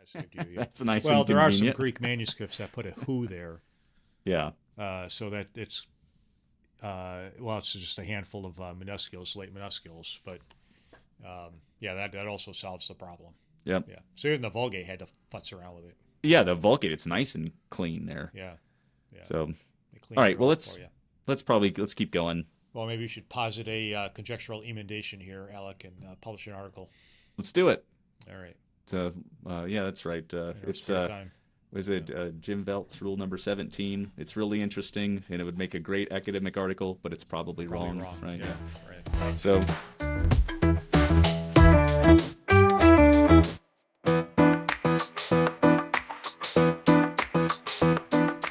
I saved you. Yeah. That's nice Well, and there are some convenient. Greek manuscripts that put a who there, Yeah. so that it's well, it's just a handful of minuscules, late minuscules, but yeah, that also solves the problem. Yep. Yeah. So even the Vulgate had to futz around with it. Yeah, the Vulgate, it's nice and clean there. Yeah. Yeah. So, They cleaned all right, it well, all for you. let's keep going. Well, maybe you should posit a conjectural emendation here, Alec, and publish an article. Let's do it. All right. So, yeah, that's right. In our It's spare time. was it Jim Velt's rule number 17? It's really interesting, and it would make a great academic article, but it's probably wrong, right? Yeah. Right. So,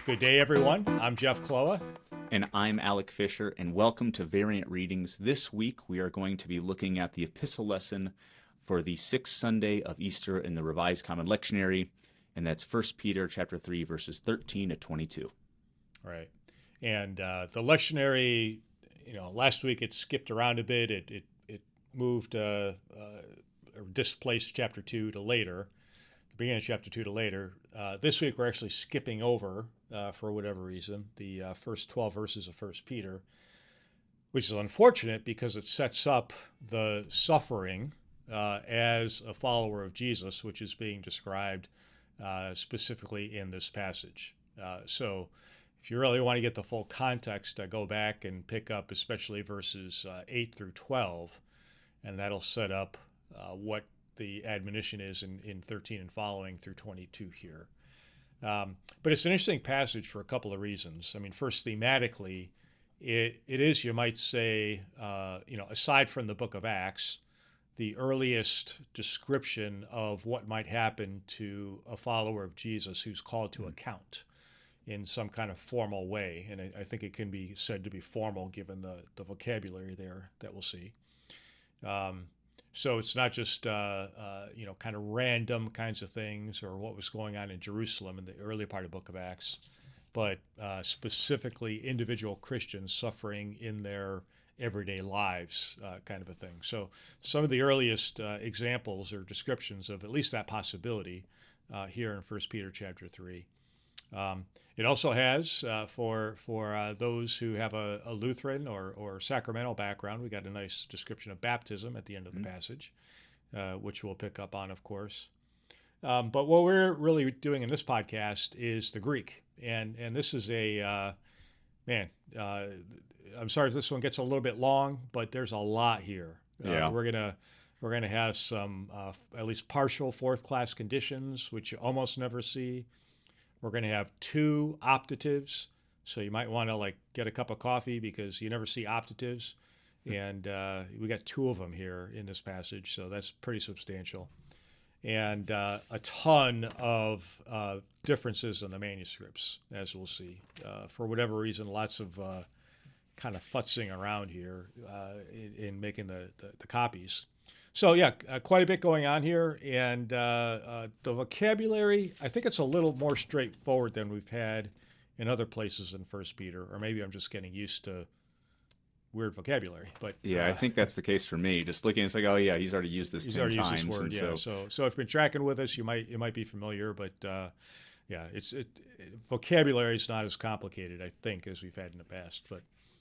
Good day, everyone. I'm Jeff Kloha. and I'm Alec Fisher, and welcome to Variant Readings. This week, we are going to be looking at the epistle lesson for the sixth Sunday of Easter in the Revised Common Lectionary, and that's 1 Peter chapter 3, verses 13 to 22. Right. And the lectionary, last week it skipped around a bit. It moved or displaced chapter 2 to later, the beginning of chapter 2 to later. This week we're actually skipping over, for whatever reason, the first 12 verses of 1 Peter, which is unfortunate because it sets up the suffering as a follower of Jesus, which is being described specifically in this passage. So if you really want to get the full context, go back and pick up especially verses 8 through 12, and that'll set up what the admonition is in 13 and following through 22 here. But it's an interesting passage for a couple of reasons. I mean, first, thematically, it is, you might say, aside from the book of Acts, the earliest description of what might happen to a follower of Jesus who's called to account in some kind of formal way. And I think it can be said to be formal given the vocabulary there that we'll see. So it's not just, kind of random kinds of things or what was going on in Jerusalem in the early part of the book of Acts, but specifically individual Christians suffering in their everyday lives, kind of a thing. So some of the earliest examples or descriptions of at least that possibility here in 1 Peter chapter 3. It also has, for those who have a Lutheran or sacramental background, we got a nice description of baptism at the end of the passage, which we'll pick up on, of course. But what we're really doing in this podcast is the Greek. And this is I'm sorry if this one gets a little bit long, but there's a lot here. Yeah. We're gonna have some at least partial fourth class conditions, which you almost never see. We're going to have two optatives, so you might want to get a cup of coffee because you never see optatives, and we got two of them here in this passage, so that's pretty substantial, and a ton of differences in the manuscripts, as we'll see. For whatever reason, lots of kind of futzing around here in making the copies. So yeah, quite a bit going on here, and the vocabulary, I think it's a little more straightforward than we've had in other places in 1 Peter, or maybe I'm just getting used to weird vocabulary. But Yeah, I think that's the case for me. Just looking, it's like, oh yeah, he's already used this 10 times. Used this word, yeah. So if you've been tracking with us, you might be familiar, but yeah, vocabulary is not as complicated, I think, as we've had in the past. But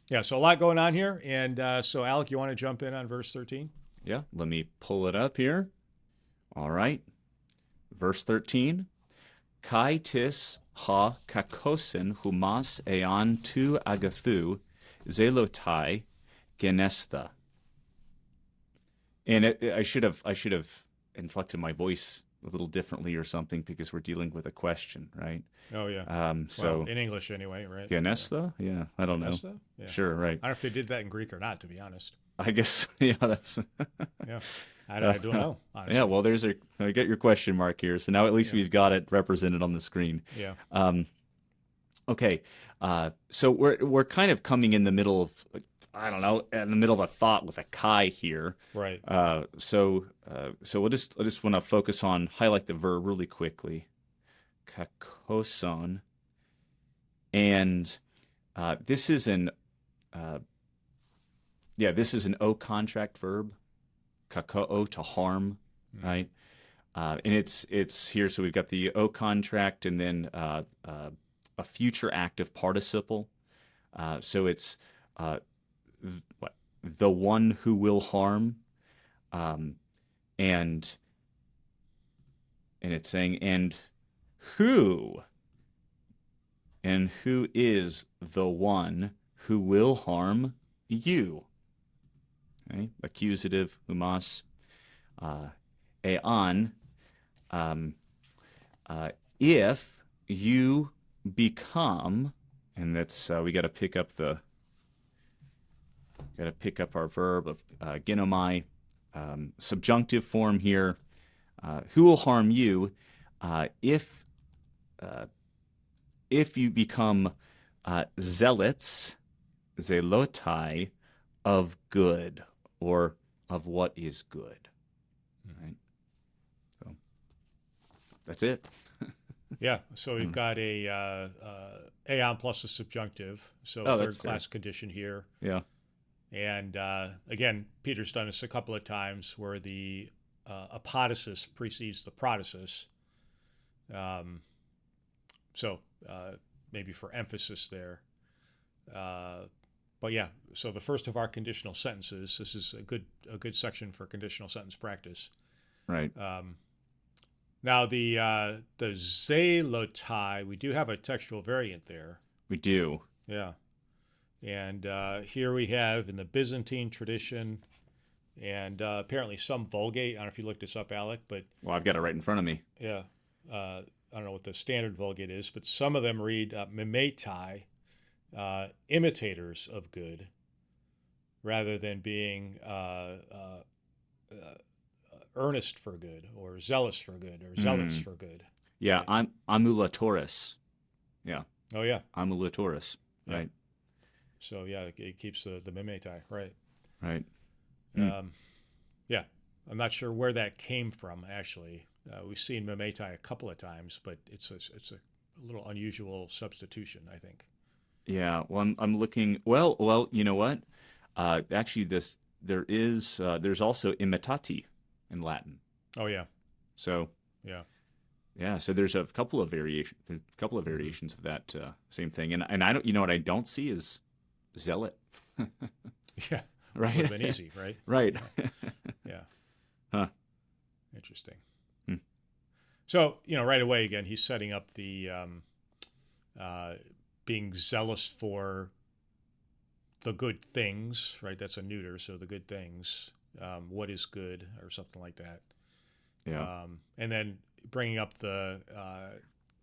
yeah, so a lot going on here, and so Alec, you want to jump in on verse 13? Yeah, let me pull it up here. All right. Verse 13. Kai tis ha kakosin humas eon tu agathu zelotai genestha. And I should have inflected my voice a little differently or something because we're dealing with a question, right? Oh yeah. So well, in English anyway, right? Genestha? Yeah, I don't know. Genestha? Yeah. Sure, right. I don't know if they did that in Greek or not, to be honest. I guess, yeah, that's... Yeah, I don't know, honestly. Yeah, well, I get your question mark here, so now at least we've got it represented on the screen. Yeah. Okay, so we're kind of coming in the middle of, I don't know, in the middle of a thought with a chi here. Right. So I just want to highlight the verb really quickly. Kakoson. And this is an o contract verb. Kakoo, to harm, right? And it's here. So we've got the O contract and then a future active participle. So it's what, the one who will harm, and it's saying who who is the one who will harm you. Okay? Accusative, humas, eon. If you become, and that's we got to pick up our verb of genomai, subjunctive form here. Who will harm you if you become zealots, zelotai, of good, or of what is good. Right? So that's it. Yeah, so we've got a aeon plus a subjunctive, so that's third-class condition here. Yeah. And again, Peter's done this a couple of times where the apodosis precedes the prodosis. So maybe for emphasis there. But yeah, so the first of our conditional sentences, this is a good section for conditional sentence practice. Right. Now the zelotai, we do have a textual variant there. We do. Yeah. And here we have in the Byzantine tradition and apparently some Vulgate. I don't know if you looked this up, Alec, but... Well, I've got it right in front of me. Yeah. I don't know what the standard Vulgate is, but some of them read mimetai, imitators of good, rather than being earnest for good or zealous for good or zealots for good. Yeah, right? Amulatoris. Yeah. Oh, yeah. Amulatoris. Yeah. Right. So, yeah, it keeps the mimetai, right. Right. Yeah, I'm not sure where that came from, actually. We've seen mimetai a couple of times, but it's a little unusual substitution, I think. Yeah, well, I'm looking. Well, you know what? Actually, there's also imitati in Latin. Oh yeah. So yeah. So there's a couple of variations of that same thing, and I don't. You know what I don't see is zealot. Yeah. Right. Would have been easy, right? Right. Yeah. Huh. Interesting. So right away again, he's setting up the being zealous for the good things, right? That's a neuter, so the good things, what is good, or something like that. Yeah. And then bringing up the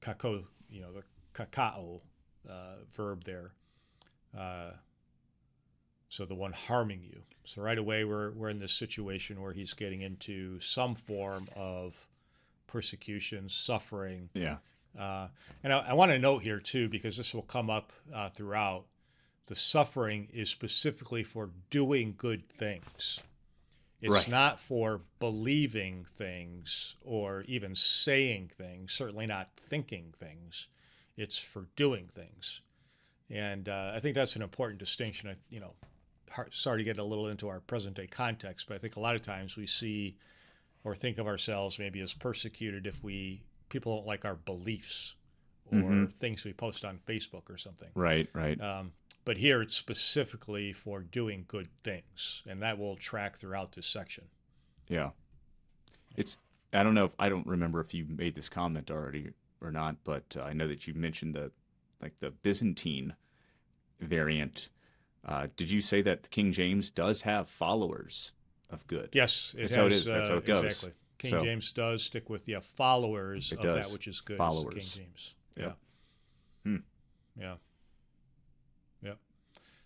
kakao, the kakao verb there. So the one harming you. So right away we're in this situation where he's getting into some form of persecution, suffering. Yeah. And I want to note here too, because this will come up throughout, the suffering is specifically for doing good things. It's right. not for believing things or even saying things, certainly not thinking things. It's for doing things. And I think that's an important distinction. Sorry to get a little into our present day context, but I think a lot of times we see or think of ourselves maybe as persecuted if people don't like our beliefs or things we post on Facebook or something. Right. But here it's specifically for doing good things, and that will track throughout this section. Yeah. I don't remember if you made this comment already or not, but I know that you mentioned the Byzantine variant. Did you say that King James does have followers of good? Yes, that's how it is. That's how it goes. Exactly. King James does stick with followers of that which is good. Followers. King James. Yeah. Yeah.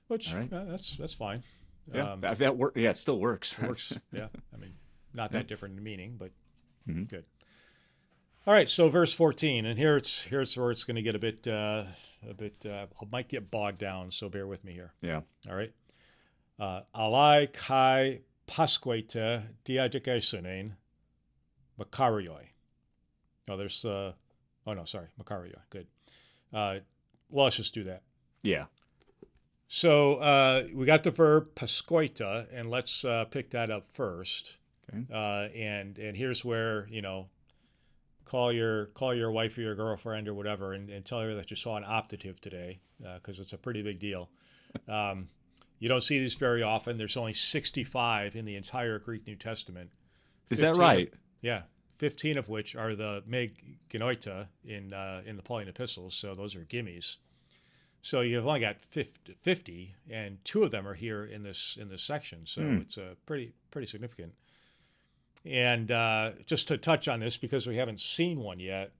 Which right. That's fine. Yeah, that work. Yeah, it still works. It works. Yeah, I mean, not that different in meaning, but good. All right, so verse 14, and here's where it's going to get a bit. I might get bogged down, so bear with me here. Yeah. All right. Alai kai pasquete diadikesunen makarioi. Oh, there's makarioi. Good. Well, let's just do that. Yeah. So we got the verb pasqueta, and let's pick that up first. And here's where, call your wife or your girlfriend or whatever and tell her that you saw an optative today, because it's a pretty big deal. You don't see these very often. There's only 65 in the entire Greek New Testament. Is that right? Yeah, 15 of which are the me genoita in the Pauline epistles. So those are gimmies. So you've only got 50, and 2 of them are here in this section. So it's pretty significant. And just to touch on this, because we haven't seen one yet,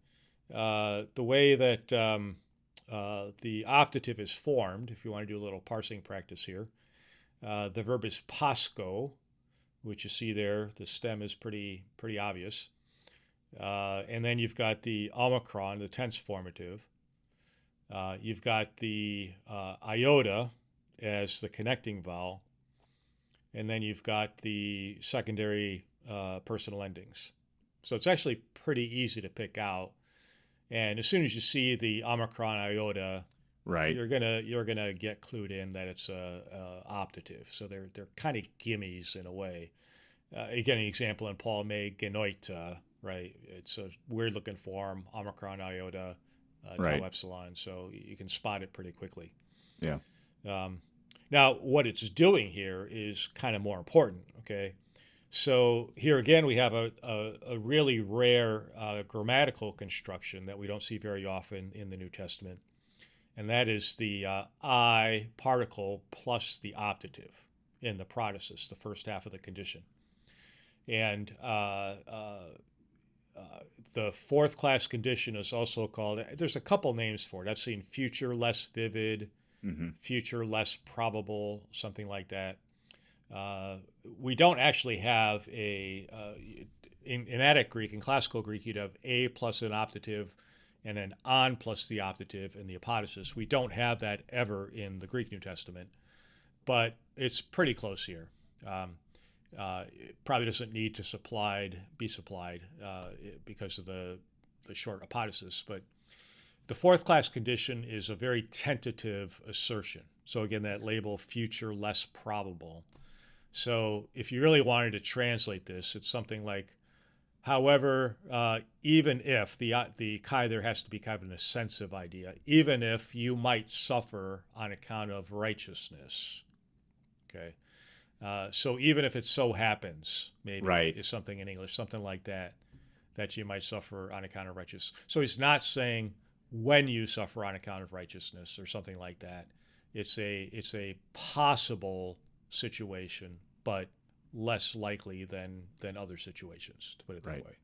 the way that the optative is formed, if you want to do a little parsing practice here, the verb is pasco, which you see there. The stem is pretty obvious. And then you've got the omicron, the tense formative. You've got the iota as the connecting vowel. And then you've got the secondary personal endings. So it's actually pretty easy to pick out. And as soon as you see the omicron iota, right, you're gonna get clued in that it's a optative. So they're kind of gimmies in a way. Again, an example in Paul me genoita, right? It's a weird looking form, omicron iota, tau epsilon. So you can spot it pretty quickly. Yeah. Now, what it's doing here is kind of more important. Okay. So here again, we have a really rare grammatical construction that we don't see very often in the New Testament, and that is the I particle plus the optative in the protasis, the first half of the condition. And the fourth class condition is also called, there's a couple names for it. I've seen future less vivid, future less probable, something like that. We don't actually have in Attic Greek, in classical Greek, you'd have a plus an optative and an on plus the optative in the apodosis. We don't have that ever in the Greek New Testament, but it's pretty close here. It probably doesn't need to be supplied because of the short apodosis, but the fourth class condition is a very tentative assertion. So again, that label future less probable. So if you really wanted to translate this, it's something like, however, even if the kai there has to be kind of an assensive idea, even if you might suffer on account of righteousness. Okay. So even if it so happens, maybe is something in English, something like that you might suffer on account of righteousness. So he's not saying when you suffer on account of righteousness or something like that. It's a possible situation, but less likely than other situations, to put it that way.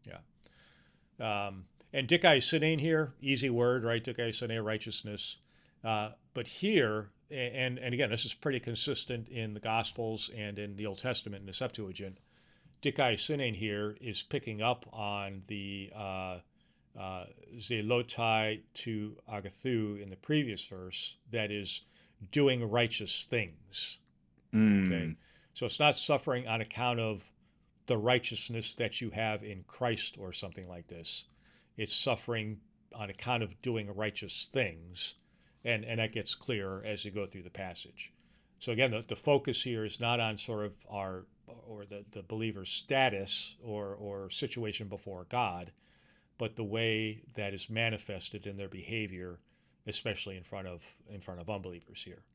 Yeah. And dikai sine here, easy word, right? Dikai sine, righteousness. But here, and again, this is pretty consistent in the Gospels and in the Old Testament, in the Septuagint, dikai sine here is picking up on the zelotai to agathu in the previous verse, that is doing righteous things. Okay, so it's not suffering on account of the righteousness that you have in Christ or something like this. It's suffering on account of doing righteous things, and that gets clearer as you go through the passage. So again, the focus here is not on sort of the believer's status or situation before God, but the way that is manifested in their behavior, especially in front of unbelievers here.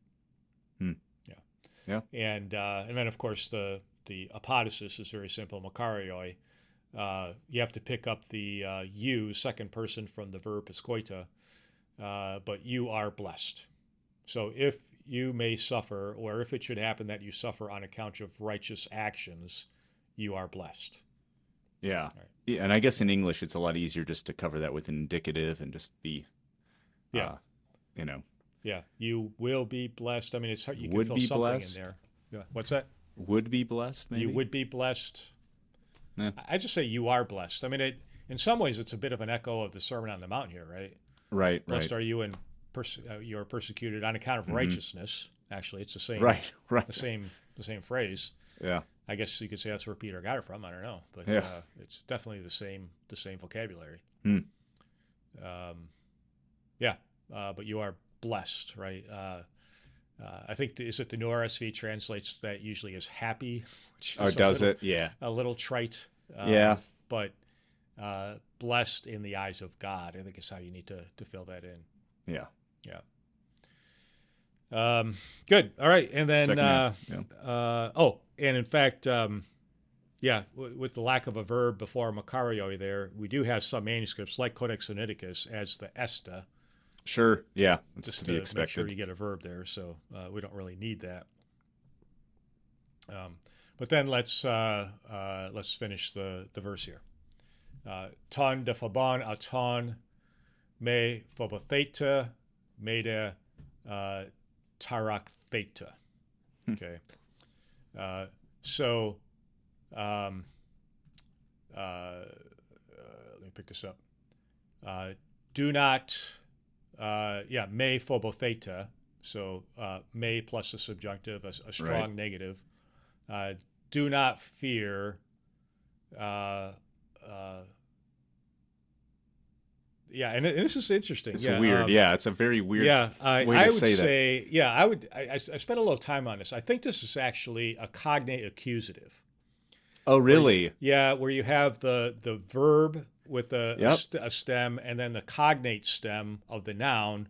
Yeah. And then of course the apodosis is very simple, makarioi. You have to pick up the you, second person, from the verb eskoita, but you are blessed. So if you may suffer, or if it should happen that you suffer on account of righteous actions, you are blessed. Yeah. Right. Yeah, and I guess in English it's a lot easier just to cover that with indicative and just be, Yeah, you will be blessed. I mean, it's you can feel something blessed in there. Yeah. What's that? Would be blessed, maybe? You would be blessed. Yeah. I just say you are blessed. I mean, in some ways, it's a bit of an echo of the Sermon on the Mount here, right? Right. Blessed are you, and you are persecuted on account of righteousness. Actually, it's the same. Right. The same phrase. Yeah. I guess you could say that's where Peter got it from. I don't know, but it's definitely the same vocabulary. But you are blessed, right? I think is it the New RSV translates that usually as happy, which Or is does it? Yeah. a little trite. Yeah. But blessed in the eyes of God, I think is how you need to fill that in. Yeah. Yeah. Good. All right. And then, Second half, and in fact, with the lack of a verb before Makarioi there, we do have some manuscripts like Codex Sinaiticus as the esta, Sure. Yeah. That's just to be to make expected. sure you get a verb there. So we don't really need that. But then let's finish the verse here. Ton de Faban aton me phobotheta mede tarak theta. Okay. So let me pick this up. Do not, me phobotheta. So me plus a subjunctive, a strong Right. negative. Do not fear. And this is interesting. It's weird. It's a very weird way I to would say that. say, I spent a little time on this. I think this is actually a cognate accusative. Oh, really? Where you have the verb with Yep. a stem and then the cognate stem of the noun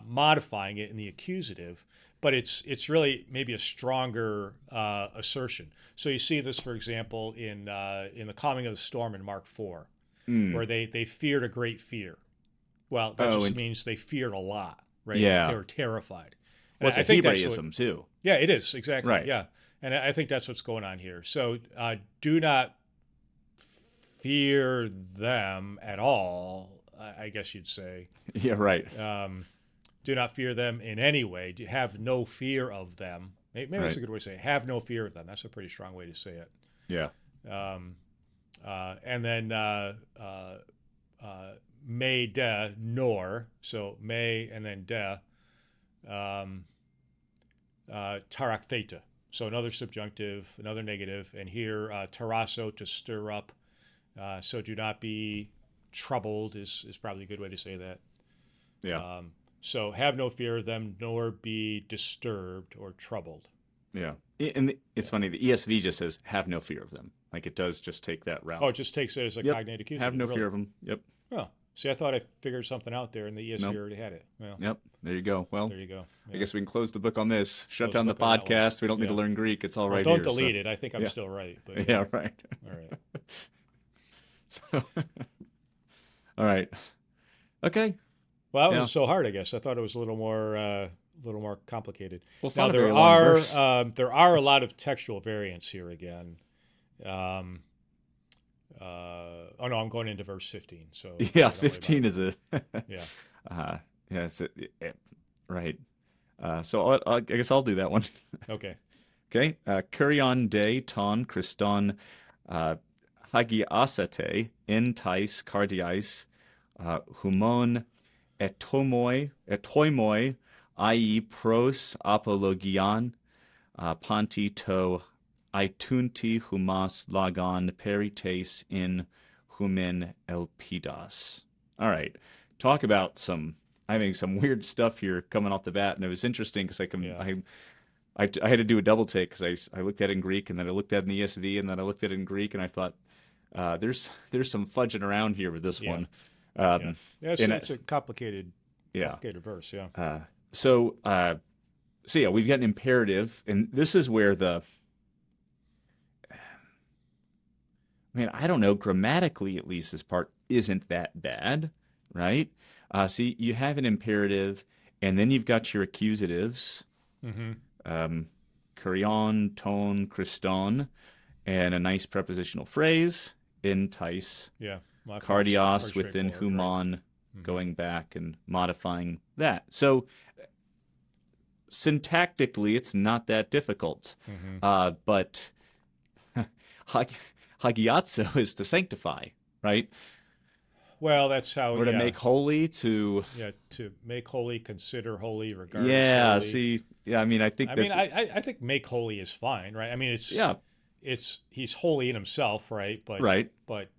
modifying it in the accusative. But it's really maybe a stronger assertion. So you see this, for example, in the calming of the storm in Mark 4, where they feared a great fear. Well, that just means they feared a lot, right? Yeah. They were terrified. Well, it's a Hebraism, too. Yeah, it is, exactly. Right. Yeah. And I think that's what's going on here. So do not fear them at all, I guess you'd say. Yeah, right. Do not fear them in any way. Have no fear of them. Maybe that's Right. a good way to say it. Have no fear of them. That's a pretty strong way to say it. Yeah. And then me de nor. So me and then de. Tarak theta. So another subjunctive, another negative. And here tarasso, to stir up. So do not be troubled is probably a good way to say that. Yeah. So have no fear of them, nor be disturbed or troubled. Yeah. And it's funny, the ESV just says, have no fear of them. Like it does just take that route. Oh, it just takes it as a cognate accusative. Have no really? fear of them. Yep. Oh, see, I thought I figured something out there, and the ESV Nope. already had it. Well, Yep. There you go. Well, there you go. Yeah. I guess we can close the book on this. Shut Close down the the book on that one. podcast. We don't need to Yeah. learn Greek. It's all Well, right don't here. delete it. I think I'm yeah. still right. But, Yeah, right. All right. So, all right. Okay. Well, that Yeah. was so hard. I guess I thought it was a little more complicated. Well, it's Now not a very long verse. there are a lot of textual variants here again. Oh no, I'm going into verse 15. So Yeah, don't worry about 15 it. is a. Yeah. Yeah, right. So I guess I'll do that one. Okay. Okay. Kurion de ton Christon hagiasate en tais cardiais humon etoimoi ai pros apologian panti to aitunti humas lagon perites in humen elpidas. All right. Talk about some weird stuff here coming off the bat, and it was interesting because I had to do a double take because I looked at it in Greek and then I looked at it in the ESV and then I looked at it in Greek and I thought there's some fudging around here with this one. Yeah, it's a complicated verse. Yeah. So we've got an imperative, and this is where I don't know, grammatically at least this part isn't that bad, right? So you have an imperative, and then you've got your accusatives, kurion, ton, Christon, and a nice prepositional phrase, entice, Yeah. cardios Pretty within straightforward, humon, going back and modifying that. So syntactically, it's not that difficult, but hagiazo is to sanctify, right? Well, that's how. Or to make holy, to make holy, consider holy, regard. Yeah. Holy. See. Yeah. I mean, I think. I think make holy is fine, right? I mean, it's he's holy in himself, right? But right. But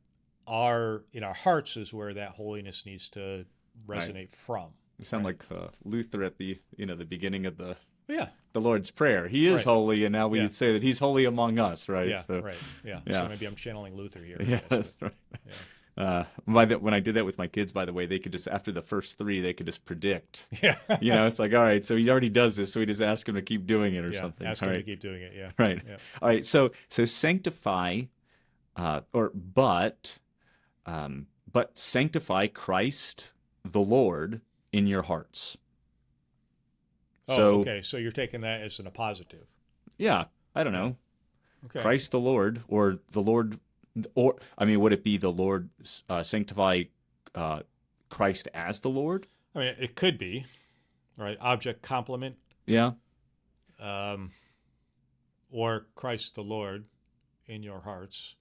in our hearts is where that holiness needs to resonate from. You sound like Luther at the the beginning of the Yeah. the Lord's Prayer. He is Right. holy, and now we Yeah. say that he's holy among us, right? Yeah. So, Right. Yeah. yeah. So maybe I'm channeling Luther here. I Yeah, guess, that's but, right. yeah. When I did that with my kids, by the way, they could just, after the first three, they could just predict. Yeah. It's like, all right, so he already does this, so we just ask him to keep doing it or Yeah. something. Ask All him right. to keep doing it. Yeah. Right. Yeah. All right. So sanctify, but sanctify Christ the Lord in your hearts. Oh, So, okay. So you're taking that as a positive. yeah, I don't know. Okay. Christ the Lord, or the Lord, or I mean, would it be the Lord sanctify Christ as the Lord? I mean, it could be, right? Object complement, Yeah. or Christ the Lord in your hearts.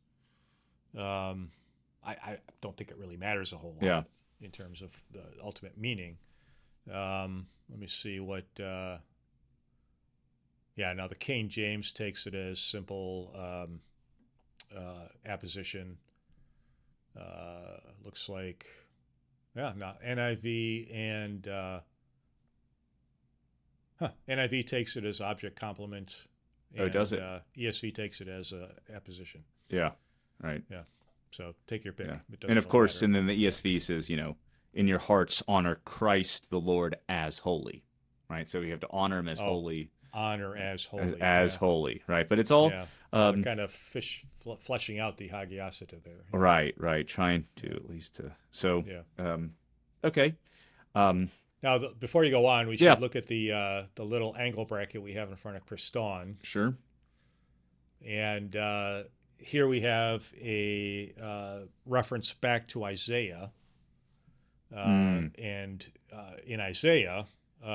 I don't think it really matters a whole lot Yeah. in terms of the ultimate meaning. Let me see what. Now the King James takes it as simple apposition. Looks like, now NIV and NIV takes it as object complement. Oh, does it? ESV takes it as apposition. Yeah. Right. Yeah. So take your pick. Yeah. It doesn't And of really course, matter. and then the ESV says, in your hearts honor Christ the Lord as holy, right? So we have to honor him as holy. Honor as holy. As yeah. holy, right? But it's all Yeah. Kind of fleshing out the hagiosity there. Yeah. right. Trying to at least so. Yeah. Okay. Now, before you go on, we should Yeah. look at the little angle bracket we have in front of Christon, Sure. and here we have a reference back to Isaiah, and in Isaiah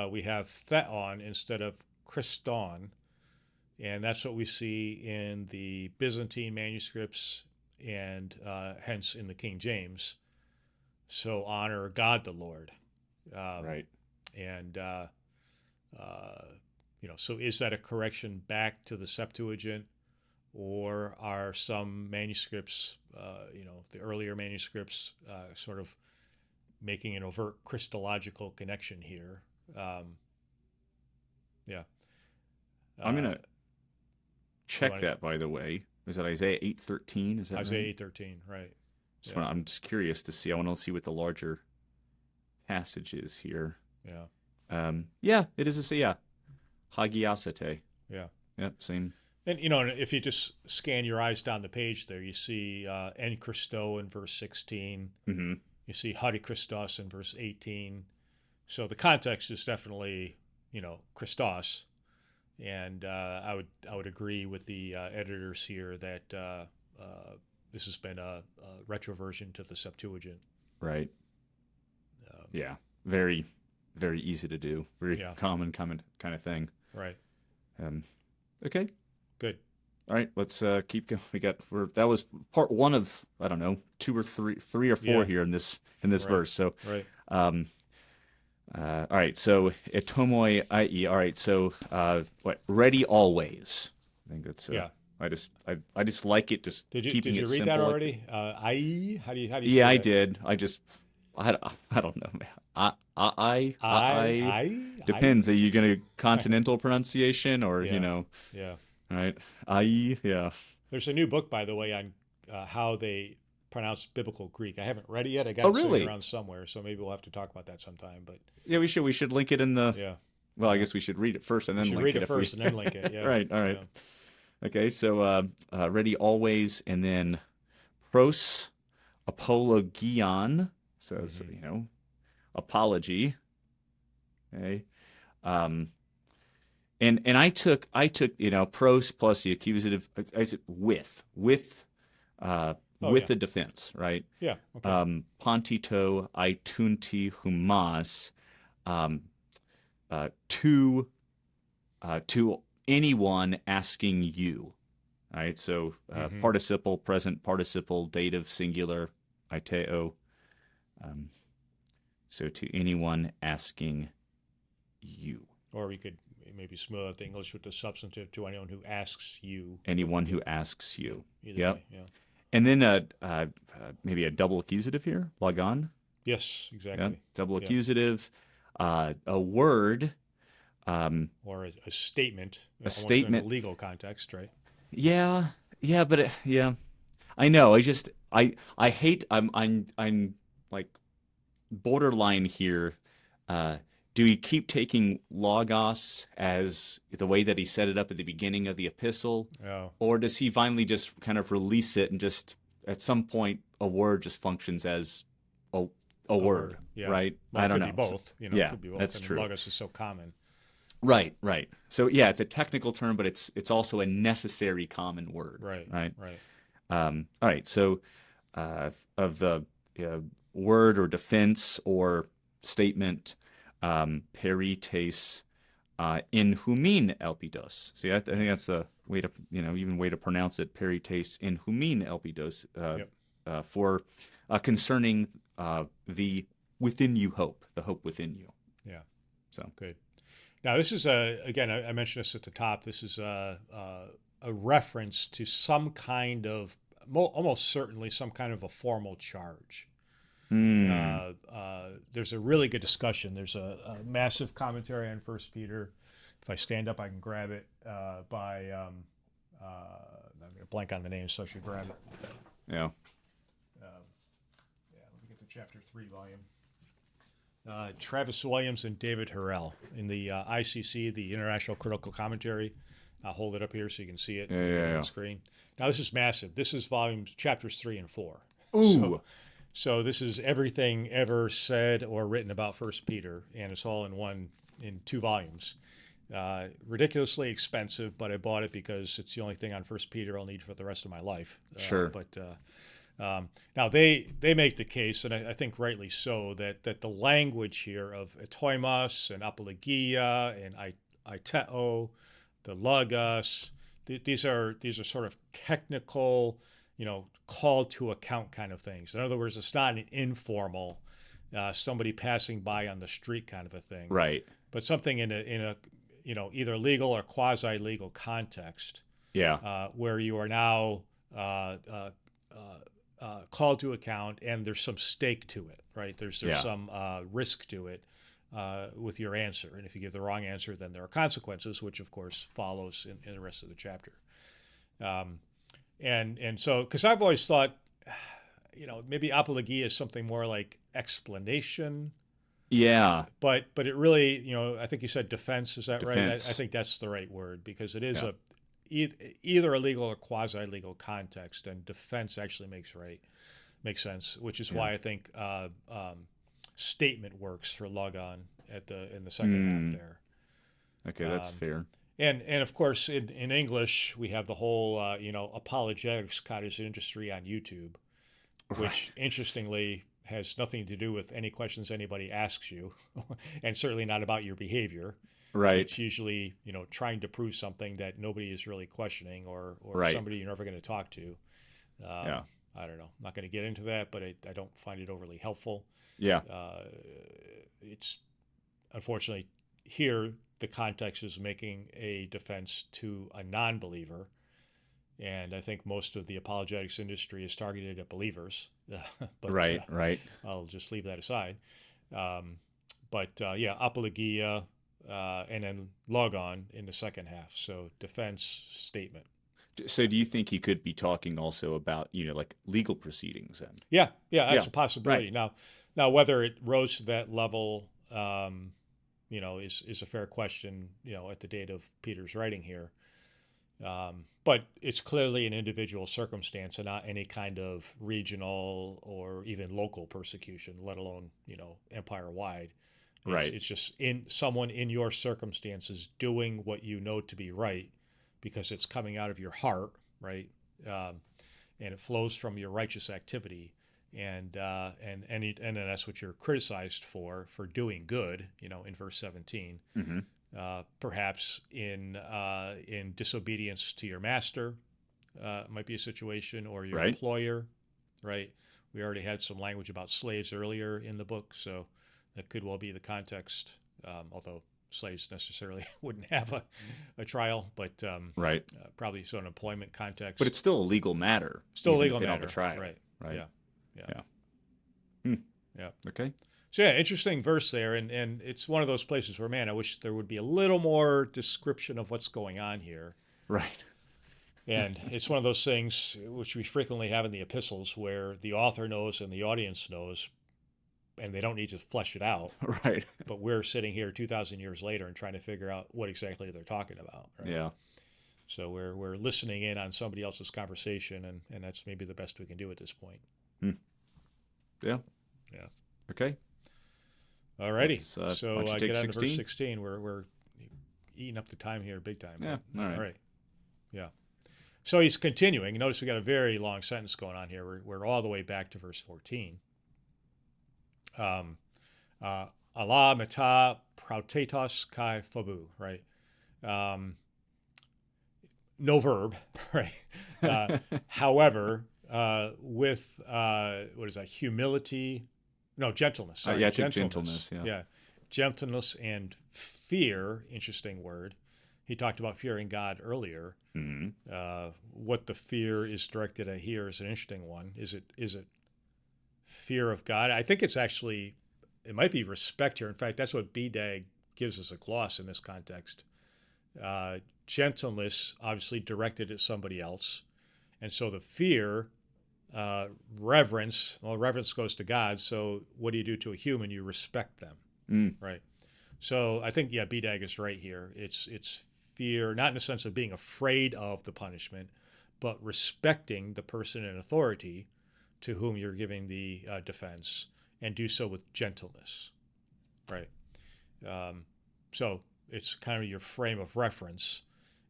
we have theon instead of Christon, and that's what we see in the Byzantine manuscripts and hence in the King James. So honor God the Lord. Right. And, so is that a correction back to the Septuagint, or are some manuscripts, the earlier manuscripts, sort of making an overt Christological connection here? Yeah. I'm going to check wanna- that, by the way. Is that Isaiah 8:13? Is that Isaiah right? 8:13, right. I'm just curious to see. I want to see what the larger passage is here. Yeah. It is hagiosity. Yeah. Yep, same. And, if you just scan your eyes down the page there, you see en Christo in verse 16. Mm-hmm. You see Hare Christos in verse 18. So the context is definitely, Christos. And I would agree with the editors here that this has been a retroversion to the Septuagint. Right. Yeah. Very, very easy to do. Very common kind of thing. Right. Okay. Good. All right. Let's keep going. That was part one of, I don't know, two or three or four here in this verse. So. Right. All right. So etomoi ie. All right. So ready always. I think that's I just like it. Just did you it read simple. that already? Ie. How do you say Yeah, I that? did. I don't know, man. I Depends. Are you going to continental pronunciation or Yeah. Right. I. Yeah. There's a new book, by the way, on how they pronounce biblical Greek. I haven't read it yet. I got it sitting around somewhere, so maybe we'll have to talk about that sometime. But yeah, we should link it in the. Yeah. Well, I guess we should read it first and then link it. Read it first and then link it. Yeah. Right. All right. Yeah. Okay. So ready always, and then pros apologion. So apology. Okay. And I took pros plus the accusative. I said with the defense, right? Yeah. Okay. Pontito itunti humas, to anyone asking you, right? So participle, present participle, dative, singular, iteo. So to anyone asking you. Or we could maybe smooth out the English with the substantive, to anyone who asks you. Anyone who asks you. Either way, yeah. And then maybe a double accusative here, logon. Yes, exactly. Yeah, double accusative. A word or a statement, A almost in a statement. legal context, right? Yeah, yeah, but yeah, I know. I hate. I'm like borderline here. Uh, do we keep taking logos as the way that he set it up at the beginning of the epistle, Oh, or does he finally just kind of release it and just at some point a word just functions as a a a word, word. Yeah. right? Well, I it don't could be know. So, both. It yeah, could be both. that's I mean, true. logos is so common. Right, right. So yeah, it's a technical term, but it's also a necessary common word, Right. right? Right. All right. So of the uh, word or defense or statement, perites in humin elpidos. See, I think Yep. that's the way to, even way to pronounce it, perites in humin elpidos, Yep. for concerning the within you hope, the hope within you. Yeah. So, Good. Now, this is again, I mentioned this at the top. This is a reference to some kind of, almost certainly some kind of a formal charge. hmm. There's a really good discussion. There's a massive commentary on First Peter. If I stand up, I can grab it by. I'm going to blank on the name, so I should grab it. Yeah. Yeah, let me get the chapter 3 volume. Travis Williams and David Harrell in the ICC, the International Critical Commentary. I'll hold it up here so you can see it on the screen. Now, this is massive. This is chapters 3 and 4. Ooh. So this is everything ever said or written about First Peter, and it's all in 2 volumes. Ridiculously expensive, but I bought it because it's the only thing on First Peter I'll need for the rest of my life. Sure. Now they make the case, and I think rightly so, that the language here of etoimos and apologia and aiteo, the logos, these are sort of technical, call to account kind of things. In other words, it's not an informal, somebody passing by on the street kind of a thing, Right. but something in a either legal or quasi legal context. Yeah. Where you are now called to account, and there's some stake to it, right? There's some risk to it with your answer, and if you give the wrong answer, then there are consequences, which of course follows in the rest of the chapter. And so, because I've always thought, maybe apologia is something more like explanation. Yeah. But it really, I think you said defense. Is that right? I Defense. think that's the right word, because it is Yeah. either a legal or quasi-legal context, and defense actually makes sense, which is why I think statement works for logon in the second half there. Okay, that's fair. And of course in English we have the whole apologetics cottage industry on YouTube, which interestingly has nothing to do with any questions anybody asks you, and certainly not about your behavior. Right. It's usually, trying to prove something that nobody is really questioning, or Right. somebody you're never going to talk to. Yeah. I don't know. I'm not going to get into that, but I don't find it overly helpful. Yeah. It's unfortunately here the context is making a defense to a non-believer, and I think most of the apologetics industry is targeted at believers. But, Right. Right. I'll just leave that aside. Yeah, apologia. And then logon in the second half. So defense, statement. So do you think he could be talking also about, like legal proceedings then? Yeah, that's Yeah, a possibility. right. Now whether it rose to that level, is a fair question, at the date of Peter's writing here. But it's clearly an individual circumstance and not any kind of regional or even local persecution, let alone, empire-wide. Right. It's just someone in your circumstances doing what you know to be right, because it's coming out of your heart, right? And it flows from your righteous activity, and that's what you're criticized for doing good, in verse 17. Mm-hmm. Perhaps in disobedience to your master, might be a situation, or your Right. employer, right? We already had some language about slaves earlier in the book, so that could well be the context, although slaves necessarily wouldn't have a trial, but Right. probably so an employment context. But it's still a legal matter. Still a even legal if they don't matter, have a trial. right? Right. Yeah. Hmm. Yeah. Okay. So yeah, interesting verse there, and it's one of those places where, man, I wish there would be a little more description of what's going on here. Right. And it's one of those things which we frequently have in the epistles where the author knows and the audience knows, and they don't need to flesh it out. Right. But we're sitting here 2,000 years later and trying to figure out what exactly they're talking about. Right? Yeah. So we're listening in on somebody else's conversation, and that's maybe the best we can do at this point. Yeah. Yeah. Okay. All righty. Why So don't you take get on to 16? verse 16. We're eating up the time here big time. Yeah. All right. All right. Yeah. So he's continuing. Notice we got a very long sentence going on here. We're all the way back to verse 14. Allah meta prautetos kai phobu, right? No verb, right? However, with what is that? Humility, no, gentleness. Sorry, yeah, I took gentleness. Yeah, gentleness and fear. Interesting word. He talked about fearing God earlier. Mm-hmm. What the fear is directed at here is an interesting one. Is it fear of God? I think it's actually, it might be respect here. In fact, that's what BDAG gives us a gloss in this context. Gentleness, obviously directed at somebody else. And so the fear, reverence, well, reverence goes to God. So what do you do to a human? You respect them, right? So I think, yeah, BDAG is right here. It's fear, not in the sense of being afraid of the punishment, but respecting the person in authority to whom you're giving the defense, and do so with gentleness, right? So it's kind of your frame of reference,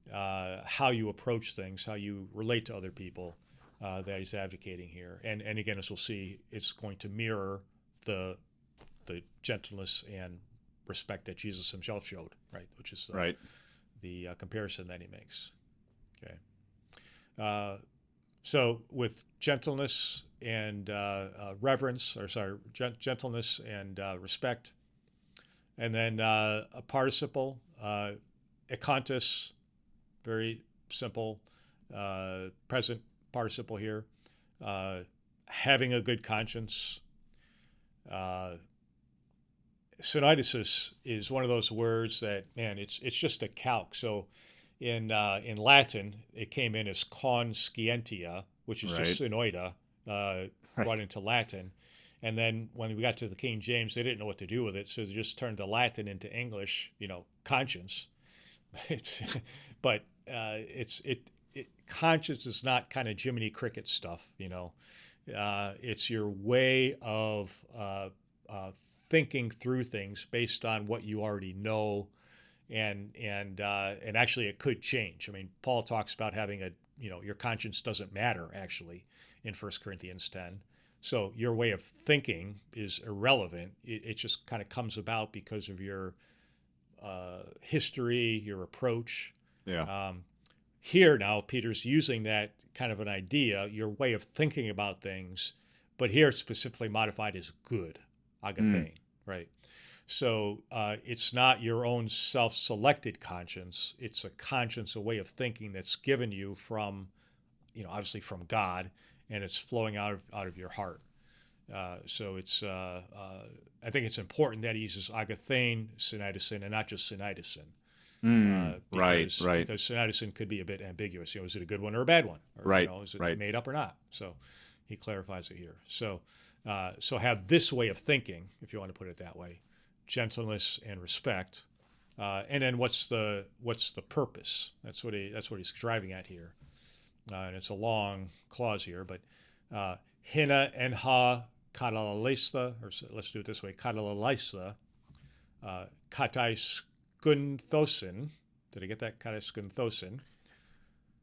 how you approach things, how you relate to other people, that he's advocating here. And again, as we'll see, it's going to mirror the gentleness and respect that Jesus himself showed, right? Which is Right. the comparison that he makes. Okay. So with gentleness and gentleness and respect, and then a participle, ekantos, very simple, present participle here, having a good conscience. Syneidesis is one of those words that, man, it's just a calque. So in Latin, it came in as conscientia, which is just synoida, brought into Latin. And then when we got to the King James, they didn't know what to do with it, so they just turned the Latin into English, conscience. But conscience is not kind of Jiminy Cricket stuff, It's your way of thinking through things based on what you already know, and actually it could change. I mean, Paul talks about having your conscience doesn't matter actually in 1 Corinthians 10. So your way of thinking is irrelevant. It just kind of comes about because of your history, your approach. Yeah. Here now, Peter's using that kind of an idea, your way of thinking about things, but here it's specifically modified as good, agathane, right? So it's not your own self-selected conscience. It's a conscience, a way of thinking that's given you from, obviously from God, and it's flowing out of your heart. So it's, I think it's important that he uses agathane, syneidesin, and not just syneidesin. Right. Because syneidesin could be a bit ambiguous. Is it a good one or a bad one? Or, right. Is it made up or not? So he clarifies it here. So have this way of thinking, if you want to put it that way, gentleness and respect, and then what's the purpose? That's what he's driving at here, and it's a long clause here, but hina en ha katalalesta, or let's do it this way, katalalesta, katai skunthosin. Did I get that? Katai skunthosin.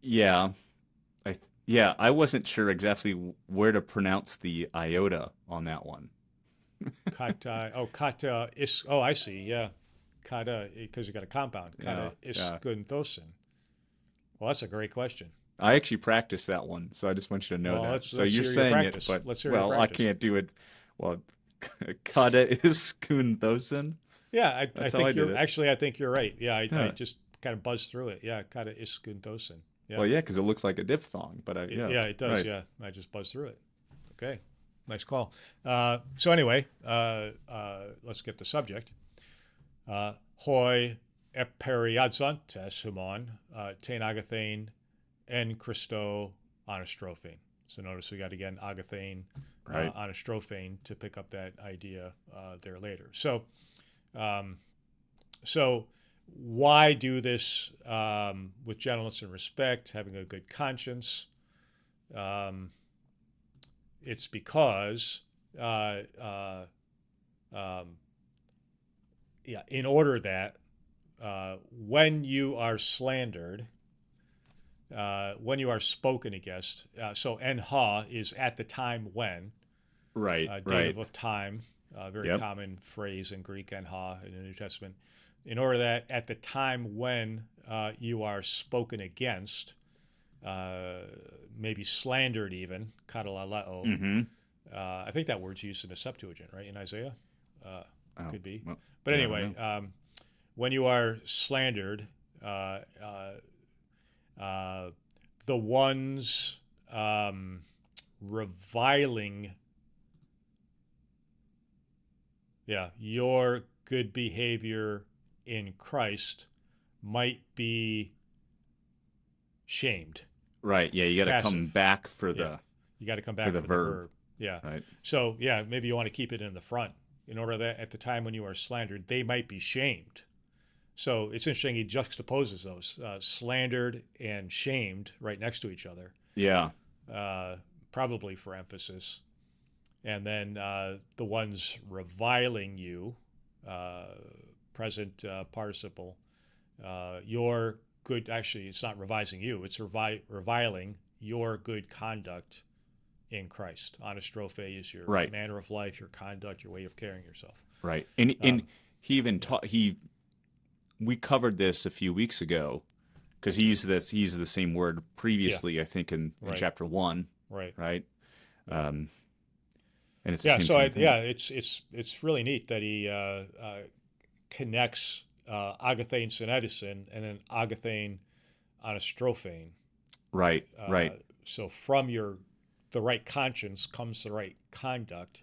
Yeah. I wasn't sure exactly where to pronounce the iota on that one. Kata is. Oh, I see. Yeah, kata, because you got a compound. Kata iskun. Well, that's a great question. I actually practiced that one, so I just want you to know that. Let's so you're hear saying your it, practice. but Let's hear well, your I practice. can't do it. Well, kata iskun. Yeah, I think you're. it. Actually, I think you're right. Yeah, I just kind of buzzed through it. Yeah, kata iskun. Yeah. Well, yeah, because it looks like a diphthong, but yeah, it does. Right. Yeah, I just buzzed through it. Okay. Nice call. So anyway, let's get the subject. Hoi eperiadzontes humon ten agathane en Christo anastrophane. So notice we got again agathane, Right. anastrophane to pick up that idea there later. So why do this with gentleness and respect, having a good conscience? It's because, in order that when you are slandered, when you are spoken against, so en ha is at the time when, Right. dative of time, very Yep. common phrase in Greek, en ha, in the New Testament. In order that at the time when you are spoken against, maybe slandered even, katalaleo. Mm-hmm. I think that word's used in the Septuagint, right, in Isaiah? Could be. Well, But yeah, I don't anyway, know. when you are slandered, the ones reviling your good behavior in Christ might be shamed. Right. Yeah, you got to come Passive. back for Yeah. the You got to come back for the for verb. Yeah. Right. So, maybe you want to keep it in the front in order that at the time when you are slandered, they might be shamed. So it's interesting he juxtaposes those, slandered and shamed right next to each other, Yeah. probably for emphasis. And then the ones reviling you, present participle, your good, actually, it's not revising you, it's reviling your good conduct in Christ. Anastrophe is your Right. manner of life, your conduct, your way of carrying yourself. Right. And he even taught we covered this a few weeks ago because he used the same word previously, I think in Right. chapter 1, Right. right? And it's the Yeah. same So kind of thing. it's really neat that he connects agathane synedicin and then agathane anastrophane. Right. Right. So from the right conscience comes the right conduct,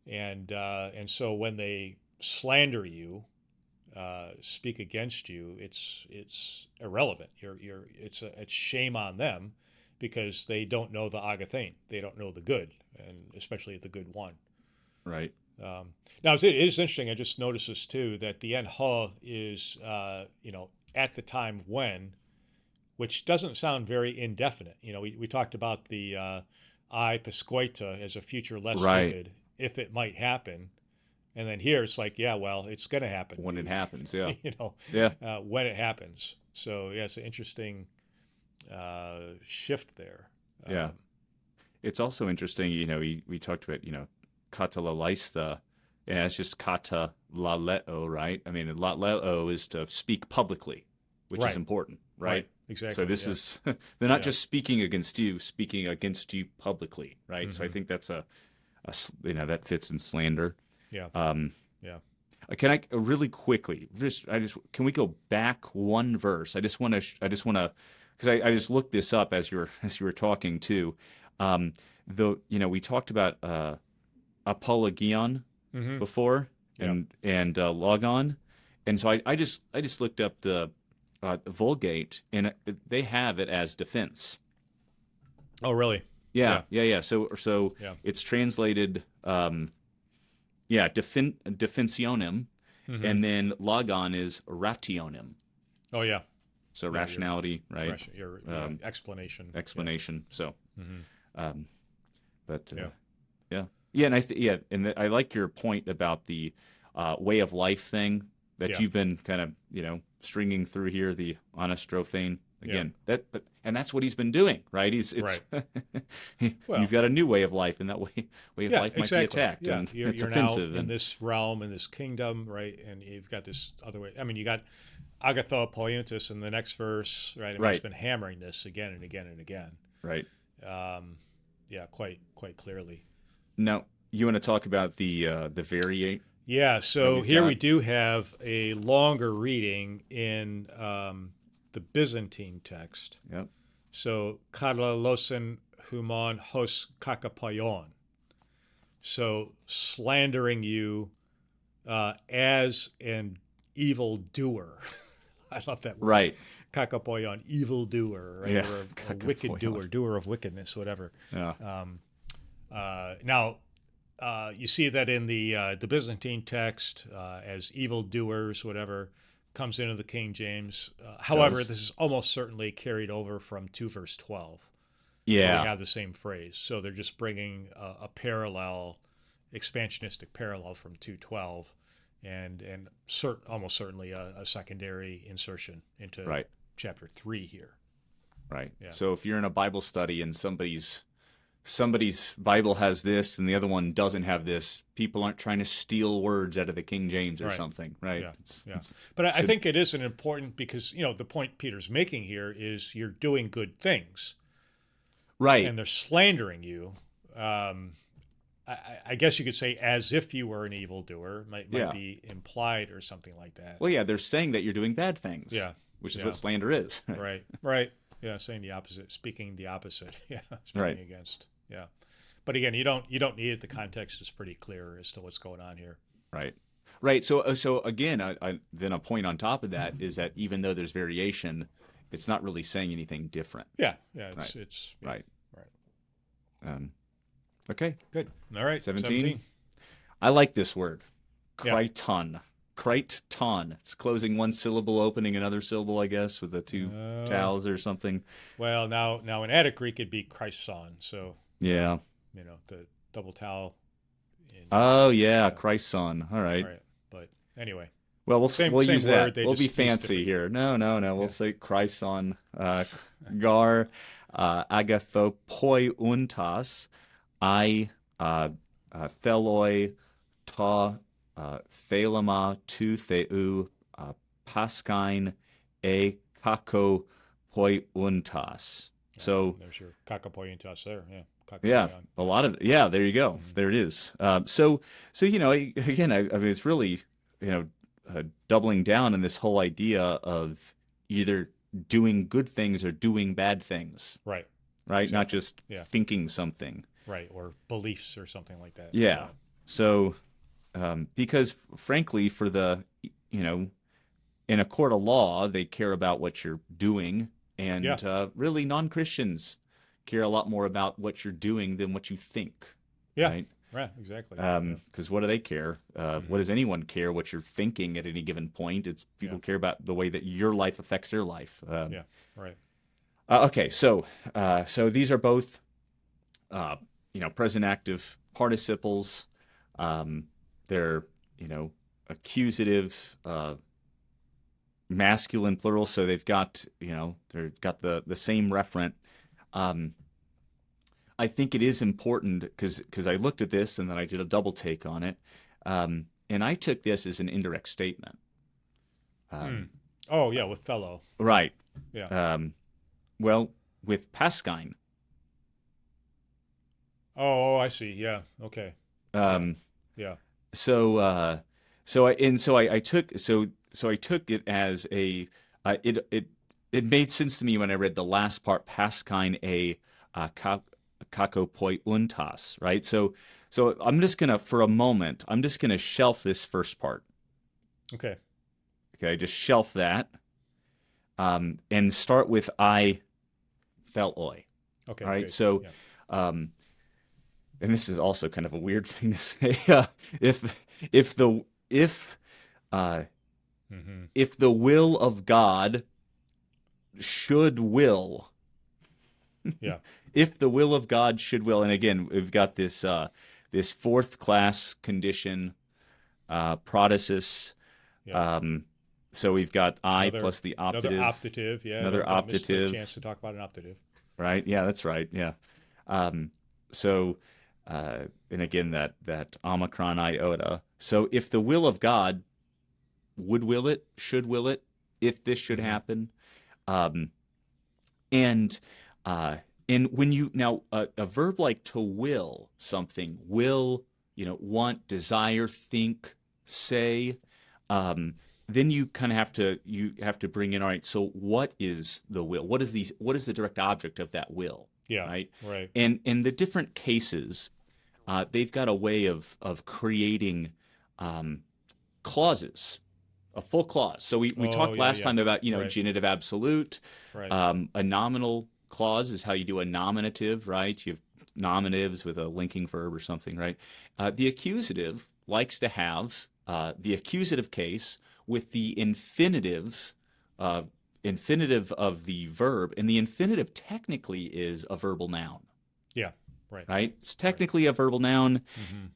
and so when they slander you, speak against you, it's irrelevant. It's shame on them because they don't know the agathane. They don't know the good, and especially the good one. Right. Now it is interesting. I just noticed this too, that the en ha is at the time when, which doesn't sound very indefinite. We talked about the I piscoita as a future less Right. vivid, if it might happen. And then here it's like, well, it's going to happen. When it happens, yeah. Yeah. When it happens. So, it's an interesting shift there. Yeah. It's also interesting, we talked about, kata lalaista, and it's just kata laleo, right? I mean, laleo is to speak publicly, which Right. is important, right? Exactly. So this is, they're not just speaking against you publicly, right? So I think that's that fits in slander. Yeah. Can I really quickly can we go back one verse? I just want to because I just looked this up as you were talking too. We talked about apologion before and logon, and so I just looked up the Vulgate, and they have it as defense. Oh, really? Yeah. So it's translated. Defensionem, and then logon is rationem. Oh, yeah. So rationality, right? Your explanation. Explanation. So, but Yeah. and and I like your point about the way of life thing that you've been kind of stringing through here, the anastrophane. Again, and that's what he's been doing, right? You've got a new way of life, and that way of life might be attacked, and you're it's offensive. Now in this realm, in this kingdom, right? And you've got this other way. I mean, you got agatho poiuntus in the next verse, right? I mean, he's been hammering this again and again and again, right? Quite clearly. Now, you want to talk about the variate? Yeah. So here we do have a longer reading in the Byzantine text. Yep. So, kadalosen humon hos kakapayon. So slandering you as an evil doer. I love that word. Right. Kakapoion, evil doer, right? Yeah. Or a wicked doer of wickedness, whatever. Yeah. Now, you see that in the Byzantine text as evil doers, whatever, comes into the King James. However, this is almost certainly carried over from 2 verse 12. Where Yeah. we have the same phrase. So they're just bringing a parallel, expansionistic parallel from 2:12, and almost certainly a secondary insertion into Right. chapter 3 here. Right. Yeah. So if you're in a Bible study and somebody's Bible has this and the other one doesn't have this, people aren't trying to steal words out of the King James or Right. something, right? Yeah. But I think it is an important, because the point Peter's making here is you're doing good things. Right. And they're slandering you. I guess you could say as if you were an evildoer, might be implied or something like that. Well, yeah, they're saying that you're doing bad things. Yeah. Which is what slander is. Right. Yeah, saying the opposite, speaking the opposite. Yeah, speaking Right. against. Yeah. But again, you don't need it. The context is pretty clear as to what's going on here. Right. So again, then a point on top of that is that even though there's variation, it's not really saying anything different. Yeah. It's Right. Okay. Good. All right. 17. I like this word. Kriton. Kriton. It's closing one syllable, opening another syllable, I guess, with the two towels or something. Well, now in Attic Greek it'd be Christon. So yeah, the double towel. Christon. All right. But anyway. Well, we'll use that. We'll be just fancy here. No. We'll say Christon. Gar agathopoi untas. I theloi ta thelema tu theu paskine e kako poi untas. So there's your kakapoientas there. Yeah, a lot of there you go. There it is. So again, I mean, it's really doubling down on this whole idea of either doing good things or doing bad things. Right. Exactly. Not just thinking something. Right, or beliefs or something like that. Yeah. So, because frankly, for in a court of law, they care about what you're doing, and really non-Christians care a lot more about what you're doing than what you think. Yeah. Right. Right. Exactly. Because what do they care? What does anyone care what you're thinking at any given point? It's people care about the way that your life affects their life. Right. Okay. So these are both. Present active participles. They're, accusative, masculine plural. So they've got, they've got the same referent. I think it is important because I looked at this and then I did a double take on it. And I took this as an indirect statement. With fellow. Right. Yeah. Well, with paskine. Oh, I see. Yeah. Okay. Yeah. So I took it as a it made sense to me when I read the last part, paskine a kakopoi untas, right? So I'm just gonna shelf this first part. Okay. Just shelf that, and start with I theloi. Okay. All right. Good. So. And this is also kind of a weird thing to say. If the will of God should will, if the will of God should will, and again we've got this fourth class condition, protasis. So we've got I plus the optative. Another optative. Yeah. Another optative. Chance to talk about an optative. Right. Yeah, that's right. Yeah. And again, that omicron iota. So if the will of God would will it, should will it, if this should happen, and when you now a verb like to will something, will, want, desire, think, say, then you kind of have to bring in, all right, so what is the will? What is the direct object of that will? Yeah. Right. Right. And in the different cases, they've got a way of creating clauses, a full clause. So we Oh, talked yeah, last yeah. time about, Right. genitive absolute. Right. A nominal clause is how you do a nominative, right? You have nominatives with a linking verb or something, right? The accusative likes to have the accusative case with the infinitive of the verb, and the infinitive technically is a verbal noun, Yeah. Right. right? It's technically a verbal noun, Mm-hmm.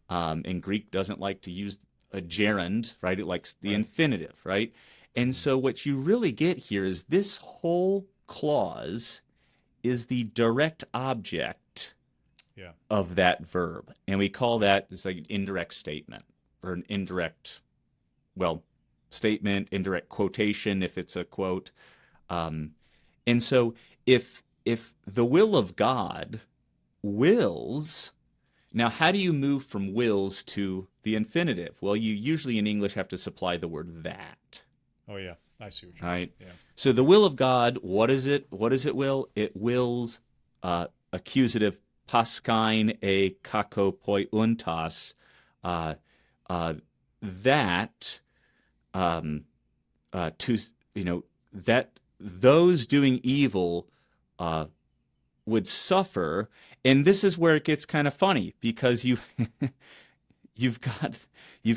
and Greek doesn't like to use a gerund, right? It likes the Right. infinitive, right? And Mm-hmm. so what you really get here is this whole clause is the direct object Yeah. of that verb, and we call that this like an indirect statement or an indirect, well, statement, indirect quotation if it's a quote. And so if the will of God wills, now how do you move from wills to the infinitive? Well, you usually in English have to supply the word that, Oh, yeah. I see what you right? mean. Yeah. So the will of God, what is it? What does it will? It wills accusative paschein e kakopoiuntas, uh, that to that those doing evil would suffer. And this is where it gets kind of funny, because you've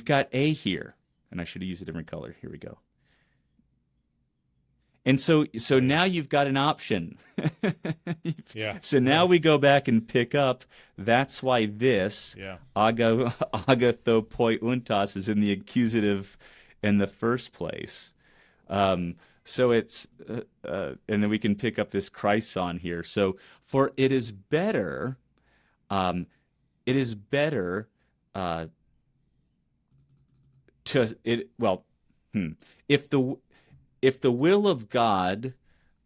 got a here, and I should have used a different color. Here we go. And so now you've got an option. Yeah. So now Right. we go back and pick up. That's why this Yeah. agathopoiuntas is in the accusative in the first place. So it's and then we can pick up this Chrison here. So for it is better, uh, to it. Well, if the if the will of God,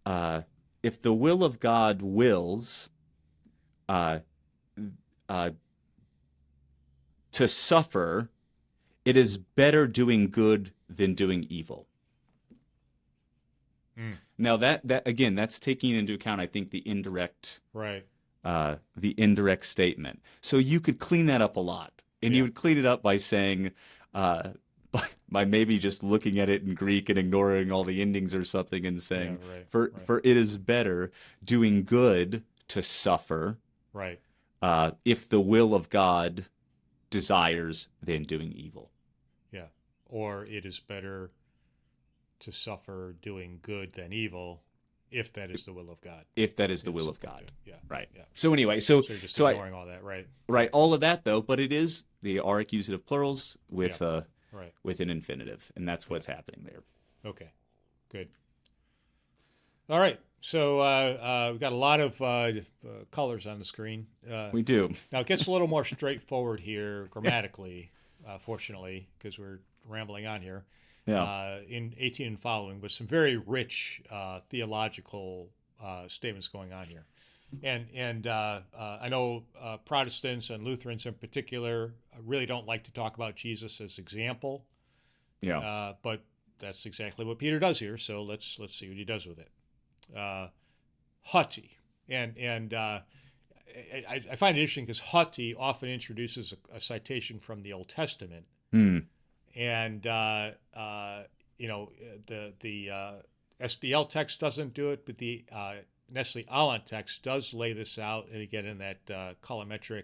if the will of God wills uh, to suffer, it is better doing good than doing evil. Mm. Now that again, that's taking into account, I think, the indirect Right. statement. So you could clean that up a lot, and you Yeah. would clean it up by saying, by maybe just looking at it in Greek and ignoring all the endings or something, and saying, Yeah. Right. for Right. for it is better doing good to suffer, Right. if the will of God desires, than doing evil. Yeah. Or it is better to suffer doing good than evil, if that is the will of God. If that is the Yeah, will of something God. like that. Yeah. Right. Yeah. So anyway, so So you're just so I, ignoring all that, right? right, all of that though, but it is the are accusative plurals with Right. with an infinitive, and that's what's happening there. Okay. Good. All right. So we've got a lot of colors on the screen. We do. Now it gets a little more straightforward here grammatically, fortunately, because we're rambling on here. Yeah. In 18 and following, with some very rich theological statements going on here. And I know Protestants and Lutherans in particular really don't like to talk about Jesus as example, Yeah. but that's exactly what Peter does here. So let's see what he does with it. Haughty, and I find it interesting because haughty often introduces a citation from the Old Testament, and the SBL text doesn't do it, but the Nestle Aland text does lay this out, and again in that colorimetric,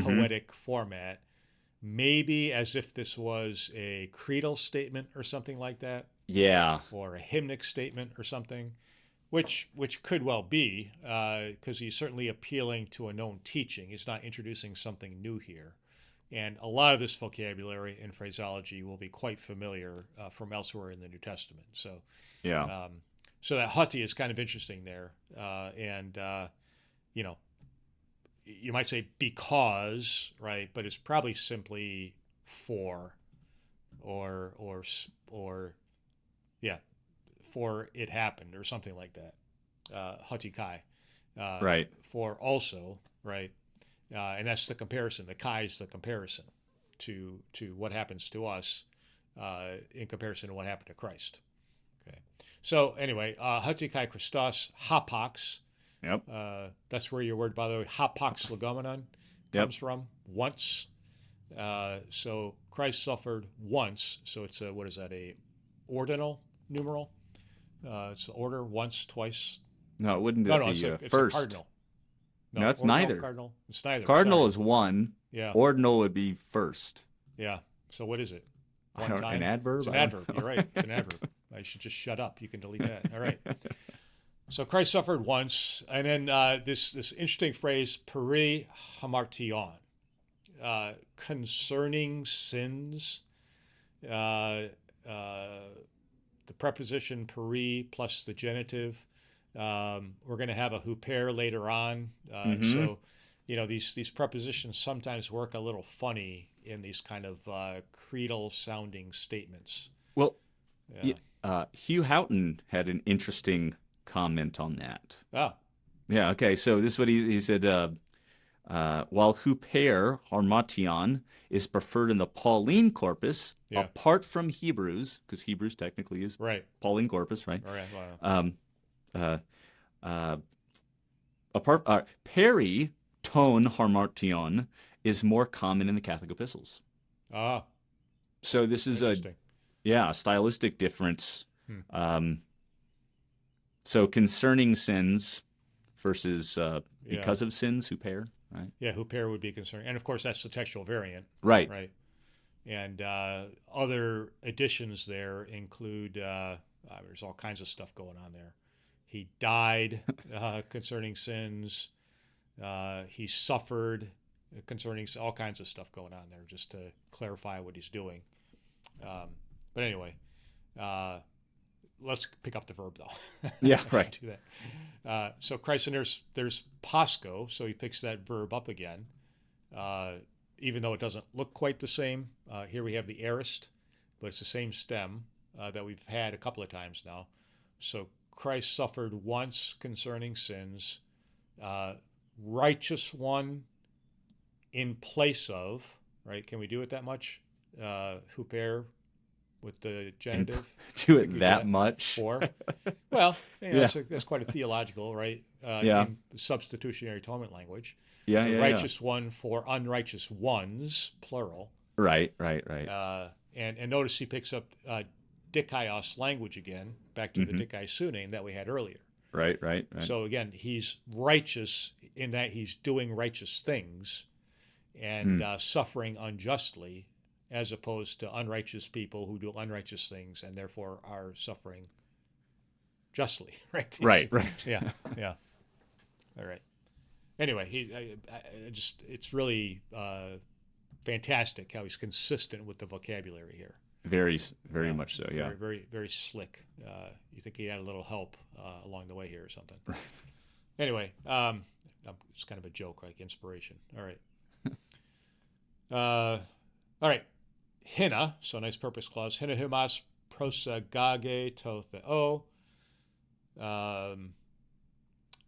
poetic format, maybe as if this was a creedal statement or something like that, Yeah. or a hymnic statement or something, which could well be, because he's certainly appealing to a known teaching. He's not introducing something new here. And a lot of this vocabulary and phraseology will be quite familiar from elsewhere in the New Testament. So, Yeah. so that haughty is kind of interesting there. You might say because, right? But it's probably simply for, or yeah, for it happened or something like that. Haughty kai. Right. For also, right? And that's the comparison. The kai is the comparison to what happens to us in comparison to what happened to Christ. Okay. So anyway, haughty kai Christos, hapax, Yep. That's where your word, by the way, hapax legomenon, Yep. comes from. Once. So Christ suffered once. So it's a, what is that? A ordinal numeral. It's the order, once, twice. No, wouldn't No, that no, be it's a first? cardinal. No, it's ordinal, neither. cardinal. It's neither. Cardinal Sorry. is one. Yeah. Ordinal would be first. Yeah. So what is it? I don't, an time? adverb? It's an I don't adverb. know. You're right. It's an adverb. I should just shut up. You can delete that. All right. So Christ suffered once, and then this interesting phrase, peri hamartion, concerning sins. The preposition peri plus the genitive. We're going to have a huper later on. So, these prepositions sometimes work a little funny in these kind of creedal sounding statements. Well, Yeah. Hugh Houghton had an interesting comment on that. Ah, Yeah, okay. So this is what he said. While huper harmation is preferred in the Pauline corpus, Yeah. apart from Hebrews, because Hebrews technically is right. Pauline corpus, right? All right. Wow. Peri tone harmation is more common in the Catholic epistles. Ah, So this is a interesting. stylistic difference. So concerning sins versus because of sins, huper, right? Yeah, huper would be concerned. And of course, that's the textual variant. Right. Right. And other additions there include, there's all kinds of stuff going on there. He died concerning sins. He suffered concerning all kinds of stuff going on there, just to clarify what he's doing. But anyway, let's pick up the verb, though. Yeah, right. Do that. So Christ, and there's pasco, so he picks that verb up again. Even though it doesn't look quite the same. Here we have the aorist, but it's the same stem that we've had a couple of times now. So Christ suffered once concerning sins, righteous one in place of, right? Can we do it that much? Huper with the genitive. Do it that much? For. Well, Yeah. that's quite a theological, right? Yeah. In the substitutionary atonement language. Yeah, The yeah, righteous one for unrighteous ones, plural. Right. And notice he picks up dikaios language again, back to the dikaisune that we had earlier. Right. So again, he's righteous in that he's doing righteous things and suffering unjustly, as opposed to unrighteous people who do unrighteous things and therefore are suffering justly, right? Right. Yeah. All right. Anyway, it's really fantastic how he's consistent with the vocabulary here. Very much so. Yeah. Very, very slick. You think he had a little help along the way here or something? Right. Anyway, it's kind of a joke, like inspiration. All right. All right. Hina, so nice purpose clause. Hina humas prosagage to theo.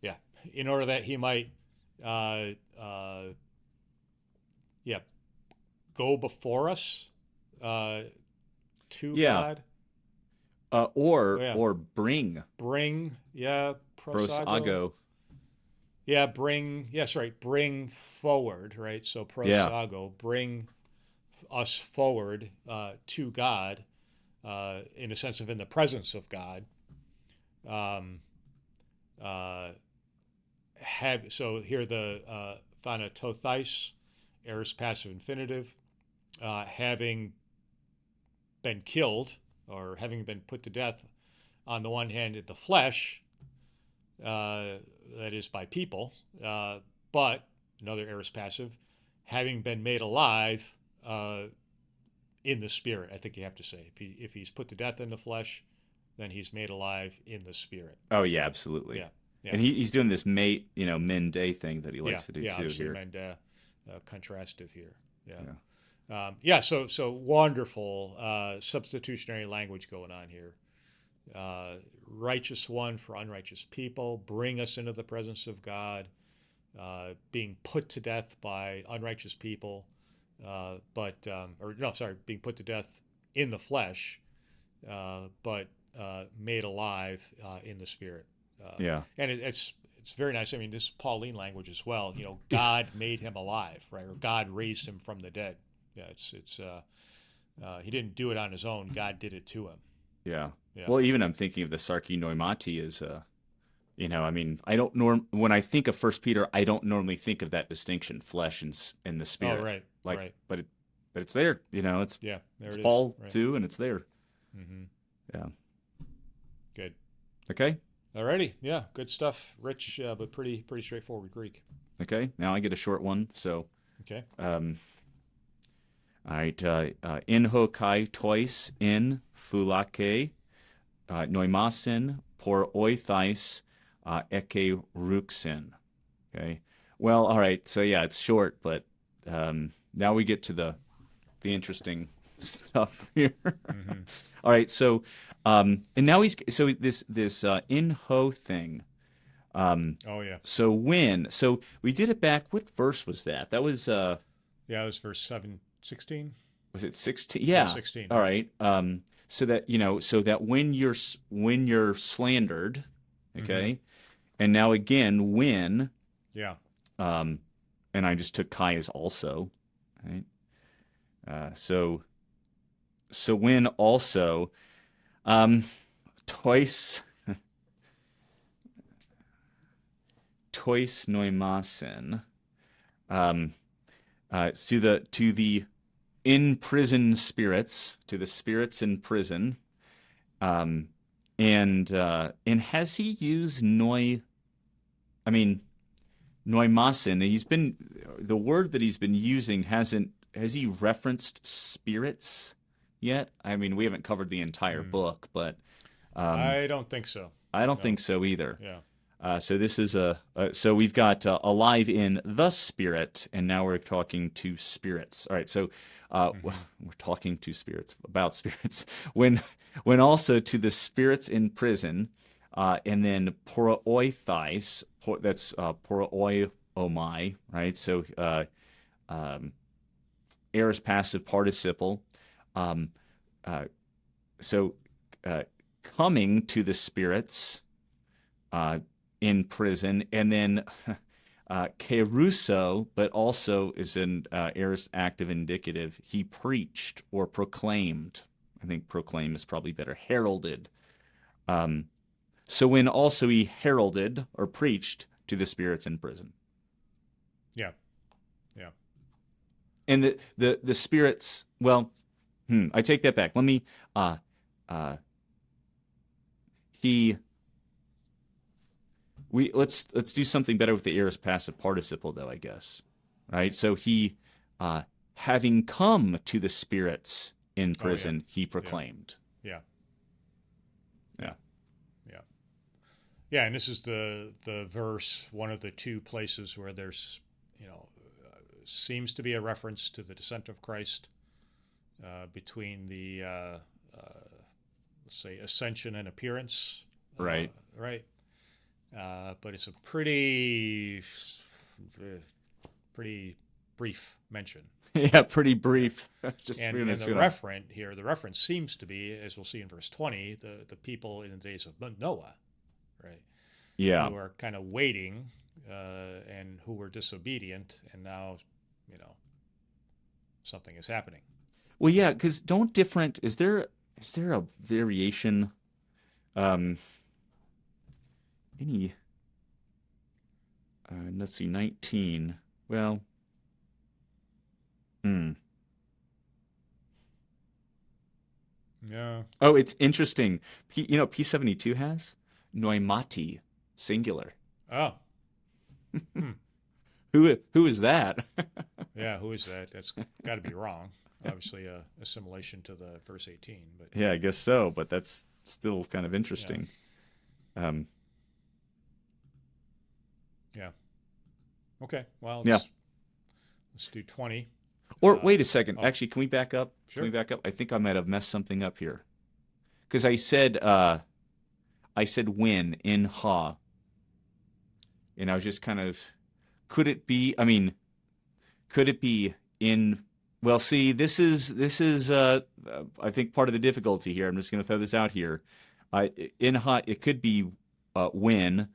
Yeah, in order that he might, go before us to God. Or bring. Bring, Prosago. Yeah, bring forward, right? So prosago, bring us forward to God, in a sense of in the presence of God. So here the thanatothais, aorist passive infinitive, having been killed or having been put to death, on the one hand in the flesh, that is by people, but another aorist passive, having been made alive in the spirit. I think you have to say if he's put to death in the flesh, then he's made alive in the spirit. Oh yeah, absolutely. Yeah. And he's doing this men day thing that he likes to do too here. And contrastive here. Yeah. So wonderful substitutionary language going on here. Righteous one for unrighteous people, bring us into the presence of God, being put to death by unrighteous people, being put to death in the flesh, but made alive in the spirit. And it's it's very nice. I mean, this is Pauline language as well. You know, God made him alive, right? Or God raised him from the dead. Yeah, he didn't do it on his own. God did it to him. Yeah. Yeah. Well, even I'm thinking of the sarki noimati as I mean, I don't when I think of First Peter, I don't normally think of that distinction, flesh and the spirit. Oh, right. Like, right. but it's there. It's Yeah. There it's it is. Paul Right. too, and it's there. Mm-hmm. Yeah. Good. Okay. Alrighty. Yeah. Good stuff. Rich, but pretty straightforward Greek. Okay. Now I get a short one. So, Okay. all right. In ho kai tois in fulake noimasin por oithais eke ruxin. Okay. Well, all right. So yeah, it's short, but now we get to the interesting stuff here. Mm-hmm. All right. So and now this in ho thing. Oh yeah. So we did it back. What verse was that? That was Yeah, it was verse 16. was it 16? Yeah. 16. All right. So that when you're slandered, okay, and now again when, Yeah. and I just took Kai as also, right? So when also, tois noimasen, to the in prison spirits, to the spirits in prison, and has he used noimasin? The word that he's been using has he referenced spirits yet? I mean, we haven't covered the entire book, but I don't think so. I don't think so either. Yeah. So this is so we've got alive in the spirit, and now we're talking to spirits. All right, so we're talking to spirits about spirits. When also to the spirits in prison, and then poroithais, that's poroiomai, right? So aorist passive participle. So coming to the spirits. In prison, and then keruso, but also is an aorist active indicative. He preached or proclaimed. I think proclaim is probably better. Heralded. So when also he heralded or preached to the spirits in prison. Yeah. Yeah. And the spirits. Well, I take that back. Let me. Let's do something better with the aorist passive participle, though, I guess. Right? So he, having come to the spirits in prison, he proclaimed. Yeah. Yeah. Yeah. Yeah, and this is the verse, one of the two places where there's, seems to be a reference to the descent of Christ between the, let's say, ascension and appearance. Right. Right. But it's a pretty brief mention. Yeah, pretty brief. Just and the reference seems to be, as we'll see in verse 20, the people in the days of Noah, right? Yeah. Who are kind of waiting and who were disobedient, and now, something is happening. Well, yeah, because is there a variation? Let's see, 19. Well, Yeah. Oh, it's interesting. P72 has noimati, singular. Oh. Who is that? Yeah, who is that? That's got to be wrong. Obviously, assimilation to the verse 18. But yeah, I guess so. But that's still kind of interesting. Yeah. Yeah. Okay. Well, let's do 20. Or wait a second. Actually, can we back up? Sure. Can we back up? I think I might have messed something up here. Because I said when in ha. And I was just kind of, could it be in, well, see, this is I think part of the difficulty here. I'm just going to throw this out here. In ha, it could be when.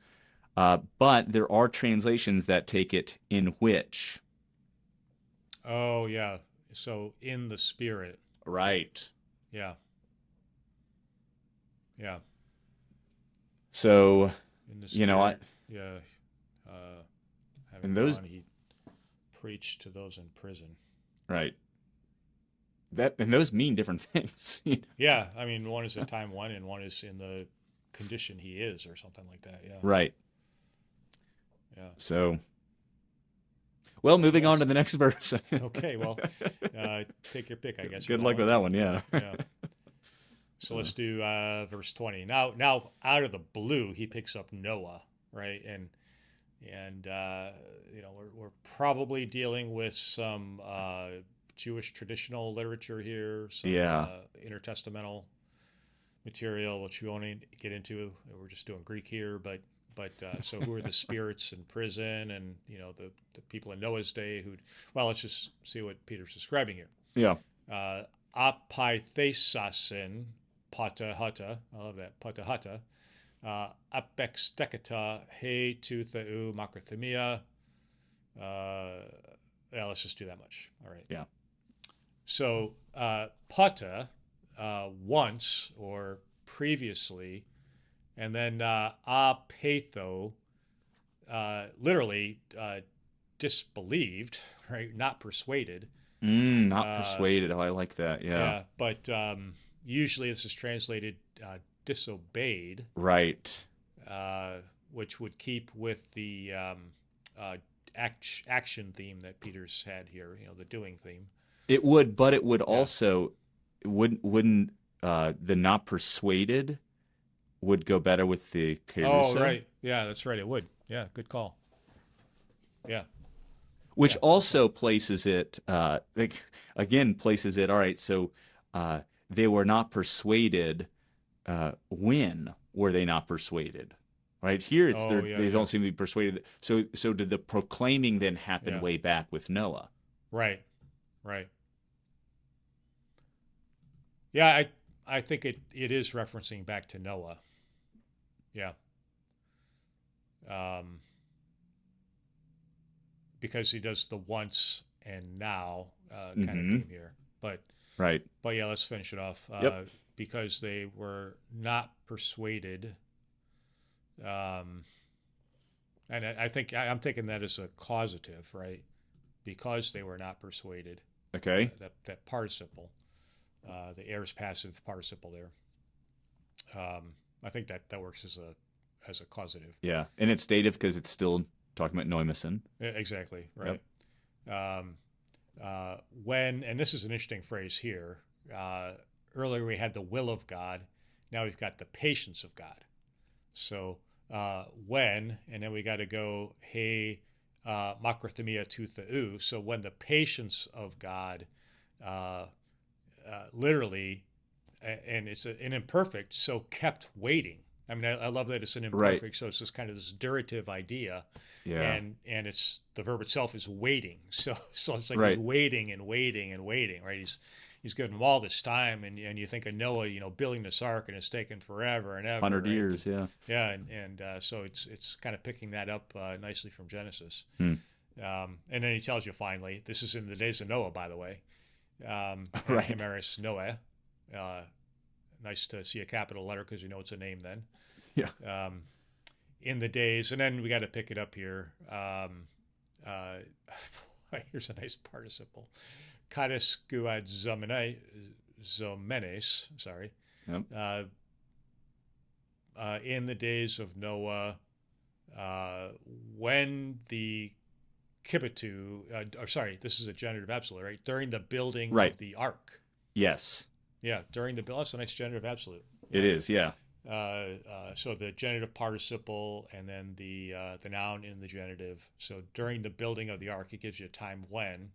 But there are translations that take it in which. Oh, yeah. So in the Spirit. Right. Yeah. Yeah. So, In the you know, Spirit. Yeah. Having and those, gone, he preached to those in prison. right. And those mean different things. Yeah. I mean, one is a time one, and one is in the condition he is, or something like that. Yeah. Right. Yeah. So, well, moving on Yes. to the next verse. Okay. Well, take your pick, I guess. Good luck with that one. Yeah. Yeah. So let's do verse 20. Now, out of the blue, he picks up Noah, right? And we're probably dealing with some Jewish traditional literature here, some Yeah. intertestamental material, which we won't get into. We're just doing Greek here, but so who are the spirits in prison, and the people in Noah's day who? Well, let's just see what Peter's describing here. Yeah. Apaithesasin patahata. I love that patahata. Apextekata he tu theu makrathemia. Yeah, let's just do that much. All right. Yeah. So pata, once or previously, and then apatho, literally disbelieved, right? Not persuaded. Not persuaded. Oh, I like that. Yeah. But usually this is translated disobeyed, Right. which would keep with the action theme that Peter's had here, the doing theme. It would, but it would also wouldn't the not persuaded would go better with the Kerusa? Oh, right. Yeah, that's right. It would. Yeah, good call. Yeah. Which also places it, places it, all right, so they were not persuaded. When were they not persuaded? Right here, they don't seem to be persuaded. So did the proclaiming then happen way back with Noah? Right. Yeah, I think it is referencing back to Noah. Yeah. Because he does the once and now kind of theme here. But yeah, let's finish it off. Because they were not persuaded. And I think I'm taking that as a causative, right? Because they were not persuaded. Okay. That participle, the aorist passive participle there. I think that works as a causative. Yeah, and it's dative because it's still talking about Neumassen. Exactly, right. When, and this is an interesting phrase here, earlier we had the will of God, now we've got the patience of God. So when, and then we got to go, hey, makrathemia tu theu, so when the patience of God, literally, and it's an imperfect, so kept waiting. I mean, I love that it's an imperfect, right. So it's just kind of this durative idea, and it's the verb itself is waiting. So it's like he's waiting and waiting and waiting, right? He's given him all this time, and you think of Noah, building this ark, and it's taken forever and ever, 100 years, and so it's kind of picking that up nicely from Genesis, and then he tells you finally, this is in the days of Noah, by the way, Emeris Noah. Nice to see a capital letter because it's a name then. Yeah. In the days, and then we got to pick it up here. Here's a nice participle. Kadis guad zomenes. Sorry. Yep. In the days of Noah, when the Kibitu, this is a genitive absolute, right? During the building of the ark. Yes. Yeah, during the build. That's a nice genitive absolute. It is, yeah. So the genitive participle and then the noun in the genitive. So during the building of the ark, it gives you a time when.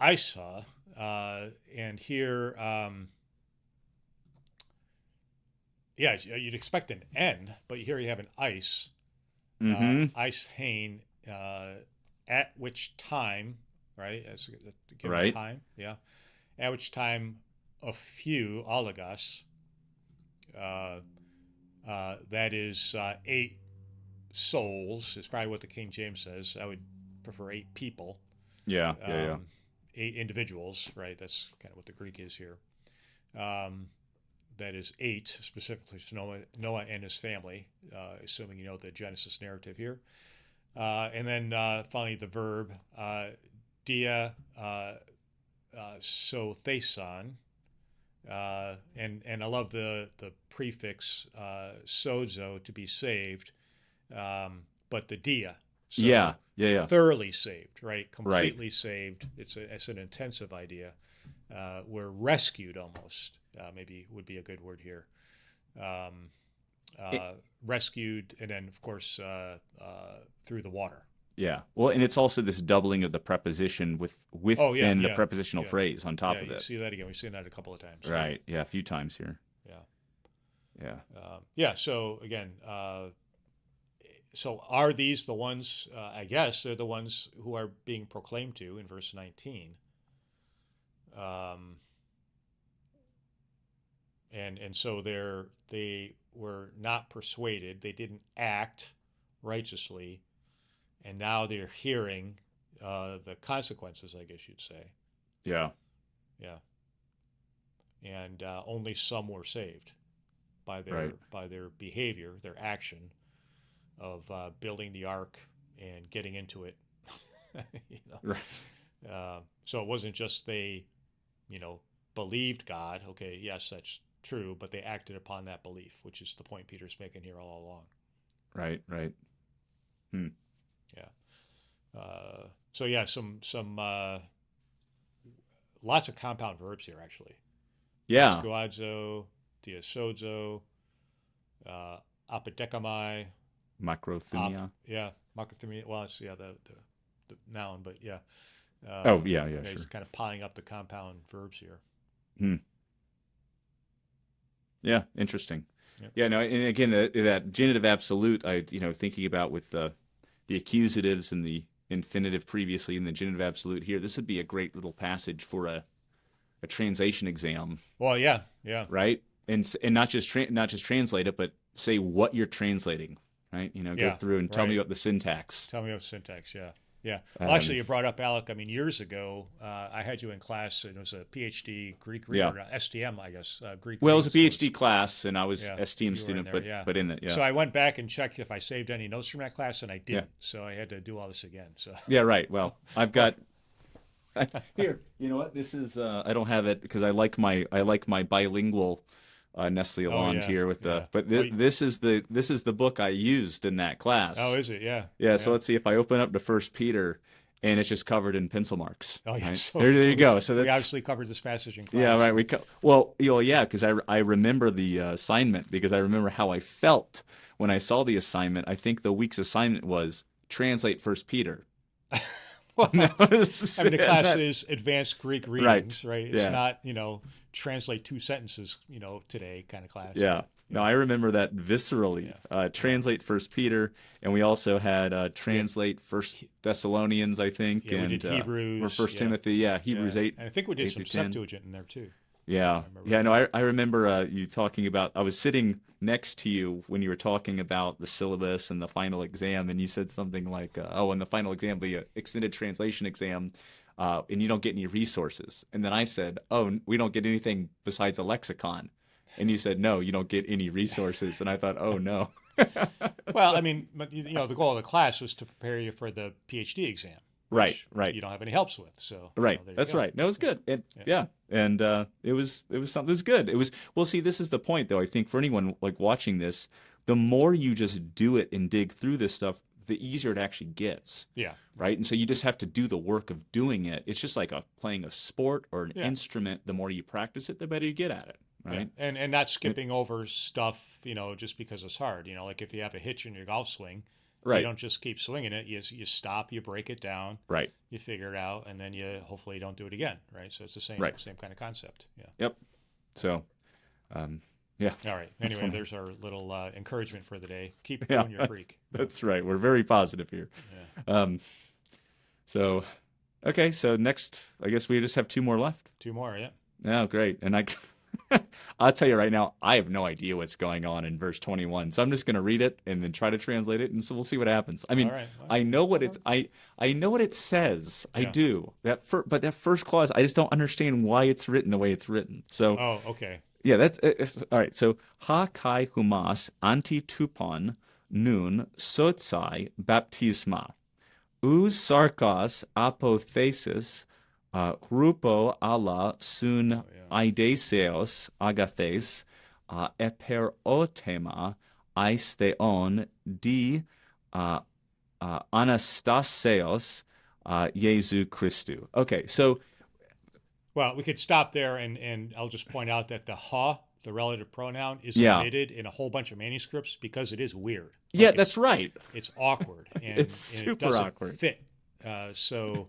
Isa, and here, you'd expect an N, but here you have an ice. Ice hain, at which time, right? As a given time, yeah. At which time a few, oligas, That is 8 souls, is probably what the King James says. I would prefer 8 people. Yeah, yeah. 8 individuals, right? That's kind of what the Greek is here. That is 8, specifically to Noah and his family, assuming you know the Genesis narrative here. And then finally the verb, dia sotheson. And I love the prefix sozo, to be saved, but the dia. So Yeah. thoroughly saved, right? Completely saved. It's an intensive idea. We're rescued almost, maybe would be a good word here. Rescued, and then, of course, through the water. Yeah. Well, and it's also this doubling of the preposition within the prepositional phrase on top of it. You see that again. We've seen that a couple of times. Right. Yeah, a few times here. Yeah. So again, so are these the ones? I guess they're the ones who are being proclaimed to in verse 19. And so they were not persuaded. They didn't act righteously, and now they're hearing the consequences, I guess you'd say. Yeah. And only some were saved by their behavior, their action of building the ark and getting into it. Right. So it wasn't just they, believed God. Okay, yes, that's true, but they acted upon that belief, which is the point Peter's making here all along. Right. So yeah, some lots of compound verbs here, actually. Yeah. Skuadzo, diasozo, apodekamai. Macrothumia. Macrothumia. Well, it's the noun, but yeah. Sure. He's kind of piling up the compound verbs here. Yeah, interesting. Yep. Yeah, no, and again, that genitive absolute, thinking about with the accusatives and the infinitive previously and the genitive absolute here, this would be a great little passage for a translation exam. Well, yeah. Right, and not just translate it, but say what you're translating. Right, go through and tell me about the syntax. Tell me about syntax. Yeah. Well, actually, you brought up, Alec. I mean, years ago, I had you in class, and it was a PhD Greek reader, STM, I guess. Greek. Well, it was a PhD class, and I was STM student, but in it, So I went back and checked if I saved any notes from that class, and I didn't. So I had to do all this again. So. Yeah, right. Well, I've got here. You know what? This is I don't have it because I like my bilingual. Nestle Alond here with this is the book I used in that class. Oh, is it? Yeah. So let's see if I open up to 1 Peter, and it's just covered in pencil marks. Oh, yeah. Right? So, there you go. So that's, we obviously covered this passage in class. Yeah, right. Because I remember the assignment because I remember how I felt when I saw the assignment. I think the week's assignment was translate 1 Peter. The class is advanced Greek readings, right? It's not, translate 2 sentences, today kind of class. Yeah. No, I remember that viscerally. Translate 1 Peter, and we also had translate 1 Thessalonians, I think, and we did Hebrews, or 1 Timothy. Hebrews 8. And I think we did some Septuagint in there too. Yeah. I remember you talking about. I was sitting next to you when you were talking about the syllabus and the final exam, and you said something like, and the final exam, the extended translation exam, and you don't get any resources. And then I said, we don't get anything besides a lexicon. And you said, no, you don't get any resources. And I thought, oh, no. Well, I mean, but, the goal of the class was to prepare you for the PhD exam. Right. You don't have any helps with, so. Right. That's right. No, it was good. And it was something. It was good. It was. Well, see, this is the point, though. I think for anyone like watching this, the more you just do it and dig through this stuff, the easier it actually gets. Yeah. Right. And so you just have to do the work of doing it. It's just like playing a sport or an instrument. The more you practice it, the better you get at it. Right. Yeah. And not skipping over stuff, just because it's hard. Like if you have a hitch in your golf swing. Right. You don't just keep swinging it. You stop, you break it down. Right. You figure it out, and then you hopefully don't do it again. Right. So it's the same kind of concept. Yeah. Yep. So, yeah. All right. Anyway, there's our little encouragement for the day. Keep doing your Greek. That's right. We're very positive here. Yeah. So, okay. So next, I guess we just have 2 more left. 2 more. Yeah. Oh, great. And I'll tell you right now, I have no idea what's going on in verse 21. So I'm just going to read it and then try to translate it, and so we'll see what happens. I mean, All right. Well, I know what it's I know what it says. I Yeah. do. But that first clause, I just don't understand why it's written the way it's written. So Oh, okay. yeah, it's all right. So ha kai humas anti tupon nun sotsai baptisma. Us sarkos apothesis rupo alla sun Yeah. aideseos agathes eperotema aistheon di uh, anastaseos Jesu Christu. Okay, so Well, we could stop there, and I'll just point out that the ha, the relative pronoun, is yeah, omitted in a whole bunch of manuscripts because it is weird. yeah, Like that's right. it's awkward, It's and it super doesn't awkward. fit. So,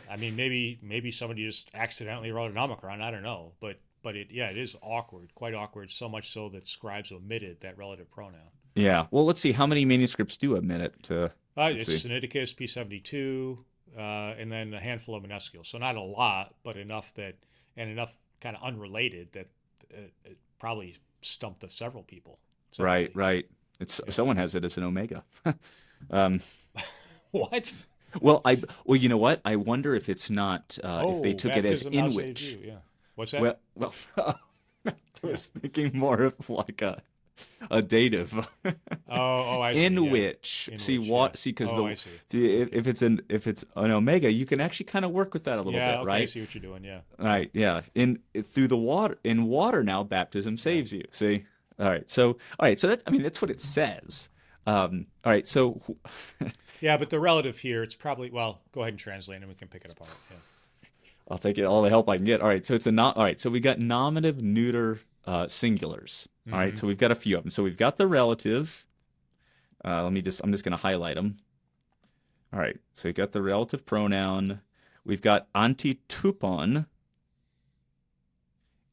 I mean, maybe somebody just accidentally wrote an omicron. I don't know, but it is awkward, quite awkward. So much so that scribes omitted that relative pronoun. Yeah. Well, let's see how many manuscripts do omit it. Let's It's see. Sinaiticus P72, and then a handful of minuscules. So not a lot, but enough enough kind of unrelated that it probably stumped several people. Right, Sadly. right. Someone has it as an omega. um, What? well, you know what? I wonder if it's not if they Oh, took it as baptism now in saves which. you. Yeah. What's that? Well, I was thinking more of like a dative. I see. In Yeah. which In see which, what yeah. see because Oh, I see. if it's an omega, you can actually kind of work with that a little Yeah. bit, Okay. I right? see what you're doing. Yeah. Right, yeah. Through the water in water now baptism Yeah. saves you. See? All right, so that I mean that's what it says. All right, so Yeah, but the relative here, it's probably well. Go ahead and translate, and we can pick it apart. Yeah. I'll take it all the help I can get. All right, so it's a not all right, so we got nominative neuter singulars. All right, Mm-hmm. so we've got a few of them. So we've got the relative. I'm just going to highlight them. All right, so we've got the relative pronoun. We've got antitupon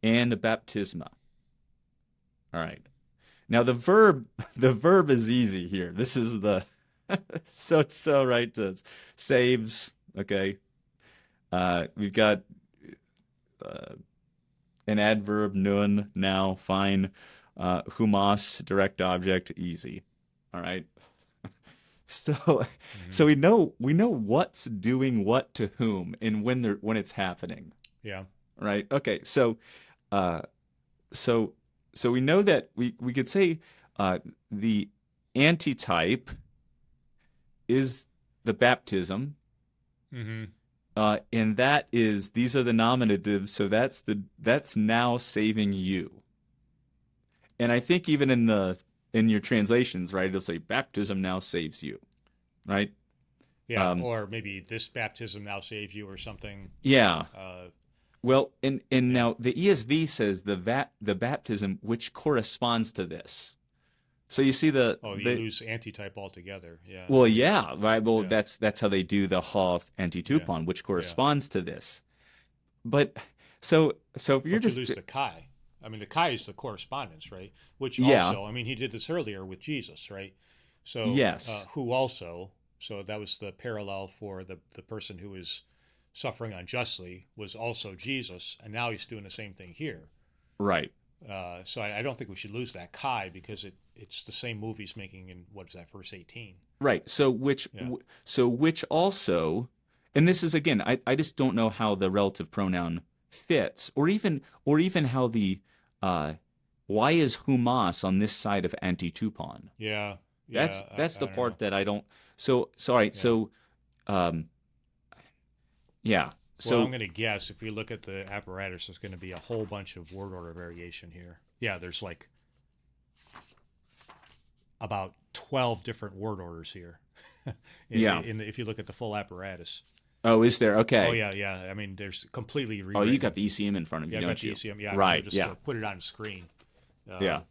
and baptisma. All right. Now the verb is easy here. This is the so right saves. Okay. We've got uh, an adverb nun now fine. Humas direct object easy. All right. So Mm-hmm. so we know what's doing what to whom and when it's happening. Yeah. Right. Okay. Uh so so we know that we could say the antitype is the baptism, Mm-hmm. and these are the nominatives, so that's now saving you. And I think even in your translations, right, it'll say baptism now saves you, right? Yeah. Um, Or maybe this baptism now saves you, or something. yeah. Uh, Well, and yeah. now the ESV says the baptism which corresponds to this. So you see Oh, you lose antitype altogether. Yeah. well, yeah, right. Well, Yeah. that's how they do the Hoth Yeah. antitupon, which Yeah. corresponds to this. But so if you're But you just lose the chi. I mean, the chi is the correspondence, right? Which yeah, also, I mean, he did this earlier with Jesus, right? So, yes, who also, so that was the parallel for the person who was suffering unjustly was also Jesus, and now he's doing the same thing here. right, So I don't think we should lose that chi because it's the same move he's making in what is that, verse 18? right. Yeah. So which also, and this is again, I just don't know how the relative pronoun fits, or even how the why is humas on this side of antitupon? Yeah. That's Yeah. that's I the don't know. part that I don't. So sorry. Yeah. Um, yeah. Well, I'm So going to guess if you look at the apparatus, there's going to be a whole bunch of word order variation here. Yeah, there's like about 12 different word orders here. yeah. If you look at the full apparatus. Oh, is there? Oh Okay. yeah, yeah. I mean, there's completely Oh, you rewritten. got the ECM in front of you, Yeah, I've got don't the you? ECM. Yeah, I'm Right. just Yeah. put it on screen. Yeah.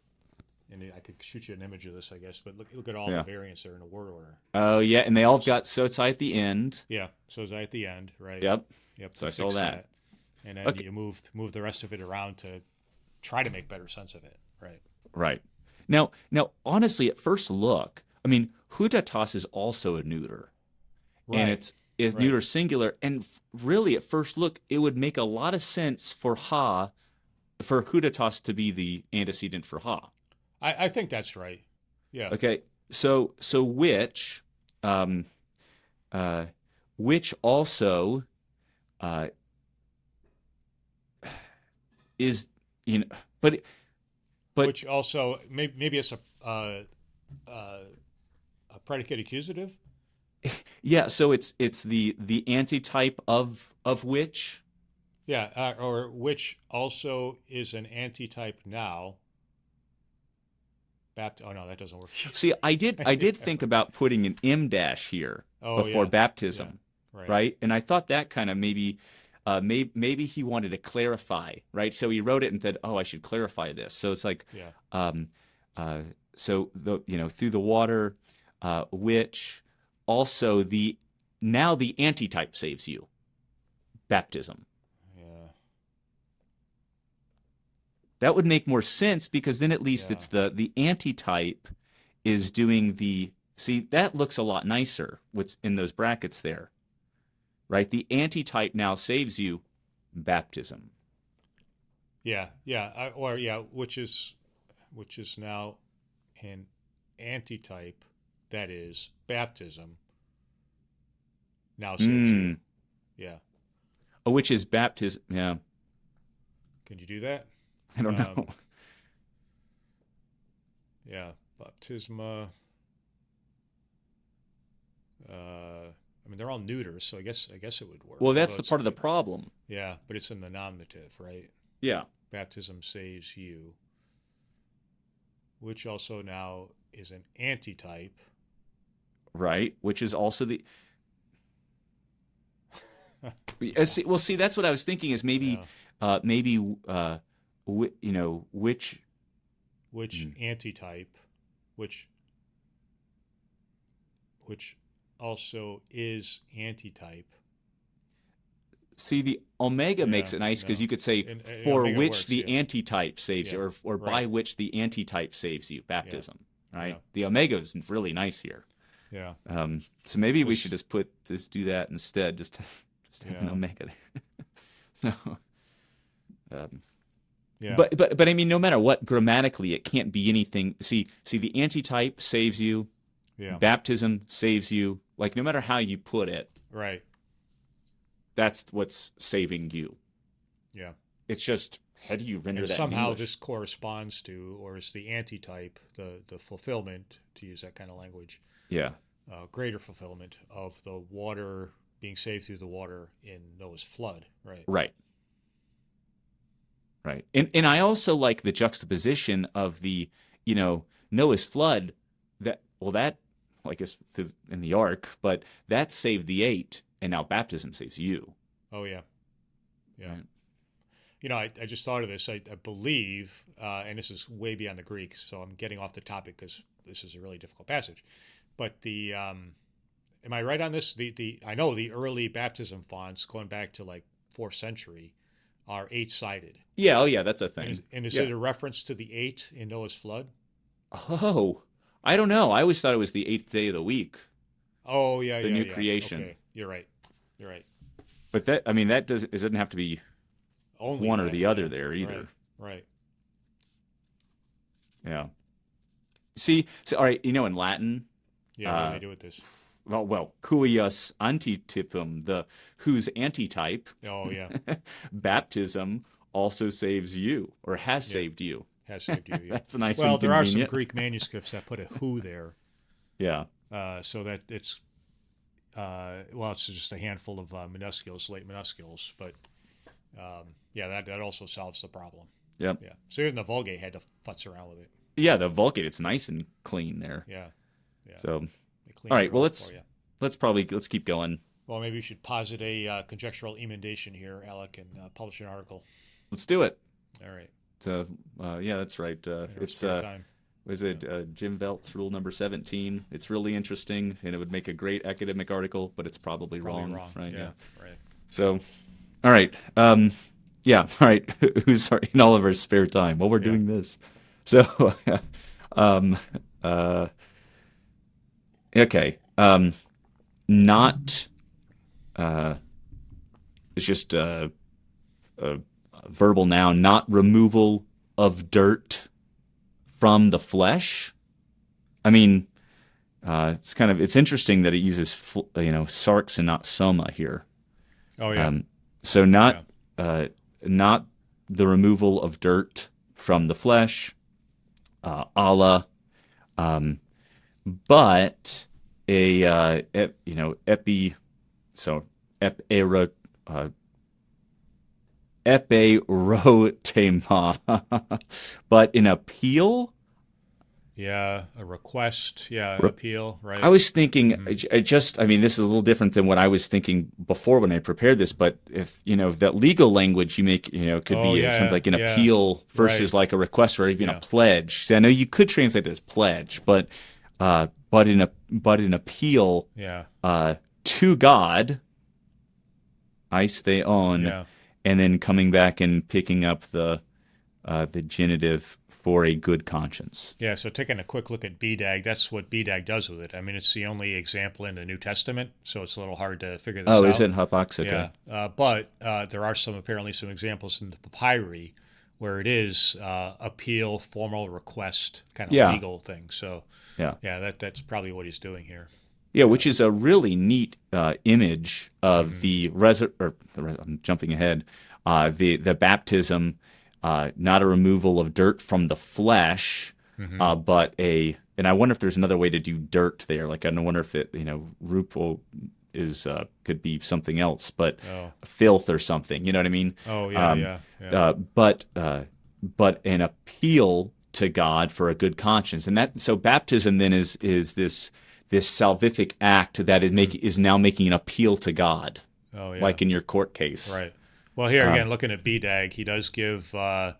And I could shoot you an image of this, I guess. But look at all Yeah. the variants there in the word order. Oh, yeah. And they all got so tight at the end. Yeah. So it's at the end, right? Yep. Yep. So to I saw fix that. and then Okay. you move the rest of it around to try to make better sense of it, right? Right. Now, honestly, at first look, I mean, hudatas is also a neuter, and Right. it's Right. neuter singular. And really, at first look, it would make a lot of sense for ha for hudatos to be the antecedent for ha. I think that's right. Yeah. Okay, so which also is, but Which also maybe it's a predicate accusative. yeah, so it's the antitype of which. Yeah, or which also is an antitype now. Oh no, that doesn't work. See, I did think about putting an M dash here before baptism, Yeah, right? And I thought that kind of maybe he wanted to clarify, right? So he wrote it and said, "Oh, I should clarify this." So it's like, so through the water, which also now the antitype saves you, baptism. Yeah. That would make more sense because then at least it's the antitype is doing the, see, that looks a lot nicer, what's in those brackets there, right? The antitype now saves you, baptism. Yeah, which is now an antitype, that is baptism. Now saves you. Yeah. Oh, which is baptism. Yeah. Can you do that? I don't know. Yeah, baptisma. I mean, they're all neuters, so I guess it would work. Well, that's the part of the problem. Yeah, but it's in the nominative, right? Yeah. Baptism saves you, which also now is an antitype. Right, which is also the. Well, see, that's what I was thinking is maybe, which antitype, which also is antitype. See, the omega makes it nice because you could say for which works, the antitype saves you, or by which the antitype saves you, baptism. Right. Yeah. The omega is really nice here. Yeah. So maybe we should just do that instead. Just have an omega there. So. Yeah. But I mean, no matter what, grammatically, it can't be anything. See, the antitype saves you. Yeah. Baptism saves you. Like, no matter how you put it. Right. That's what's saving you. Yeah. It's just, how do you render that somehow in English? This corresponds to, or is the antitype, the fulfillment, to use that kind of language. Yeah. Greater fulfillment of the water being saved through the water in Noah's flood. Right. Right. Right. And I also like the juxtaposition of the, Noah's flood, that I guess in the ark, but that saved the 8, and now baptism saves you. Oh, yeah. Yeah. Right. I just thought of this. I believe, and this is way beyond the Greek, so I'm getting off the topic because this is a really difficult passage. But am I right on this? I know the early baptism fonts going back to like 4th century are 8-sided. Yeah, oh yeah, that's a thing. And is it a reference to the 8 in Noah's flood? Oh, I don't know. I always thought it was the 8th day of the week. Oh, yeah, the new creation. Okay. You're right. But it doesn't have to be only one or the other there either. Right. Yeah. See, so all right, in Latin. Yeah, what do they do with this? Well, cuius antitypum, the whose antitype. Oh, yeah. Baptism also saves you, or has saved you. Has saved you. Yeah. That's nice. Well, and there are convenient. some Greek manuscripts that put a who there. Yeah. So that it's it's just a handful of minuscules, late minuscules, but that also solves the problem. Yep. Yeah. So even the Vulgate had to futz around with it. Yeah, the Vulgate, it's nice and clean there. Yeah. So, all right. Well, let's keep going. Well, maybe we should posit a conjectural emendation here, Alec, and publish an article. Let's do it. All right. So, yeah, that's right. It's was it Jim Velt's rule number 17? It's really interesting, and it would make a great academic article, but it's probably wrong. Right? Yeah. Right. So, all right. Yeah. All right. Who's in all of our spare time while we're doing this? So, okay. Not. It's just verbal noun, not removal of dirt from the flesh. I mean, it's interesting that it uses sarx and not soma here. Oh yeah. So not the removal of dirt from the flesh, Allah, but eperotema, but an appeal. Yeah, a request. Yeah, appeal. Right. I was thinking, this is a little different than what I was thinking before when I prepared this. But if that legal language you make, could be something like an appeal versus like a request or even a pledge. See, I know you could translate it as pledge, but an appeal to God, eis theon, and then coming back and picking up the genitive for a good conscience. Yeah, so taking a quick look at BDAG, that's what BDAG does with it. I mean, it's the only example in the New Testament, so it's a little hard to figure this out. Oh, is it hapax? Okay. Yeah, but there are apparently some examples in the papyri where it is appeal, formal request, kind of legal thing. So that's probably what he's doing here. Yeah, which is a really neat image of I'm jumping ahead, the baptism. Not a removal of dirt from the flesh, but and I wonder if there's another way to do dirt there. Like, I wonder if it, rupo is, could be something else, but filth or something, you know what I mean? Oh, yeah. But an appeal to God for a good conscience. And so baptism then is this salvific act that is now making an appeal to God. Oh, yeah. Like in your court case. Right. Well, here again, looking at BDAG, he does give, I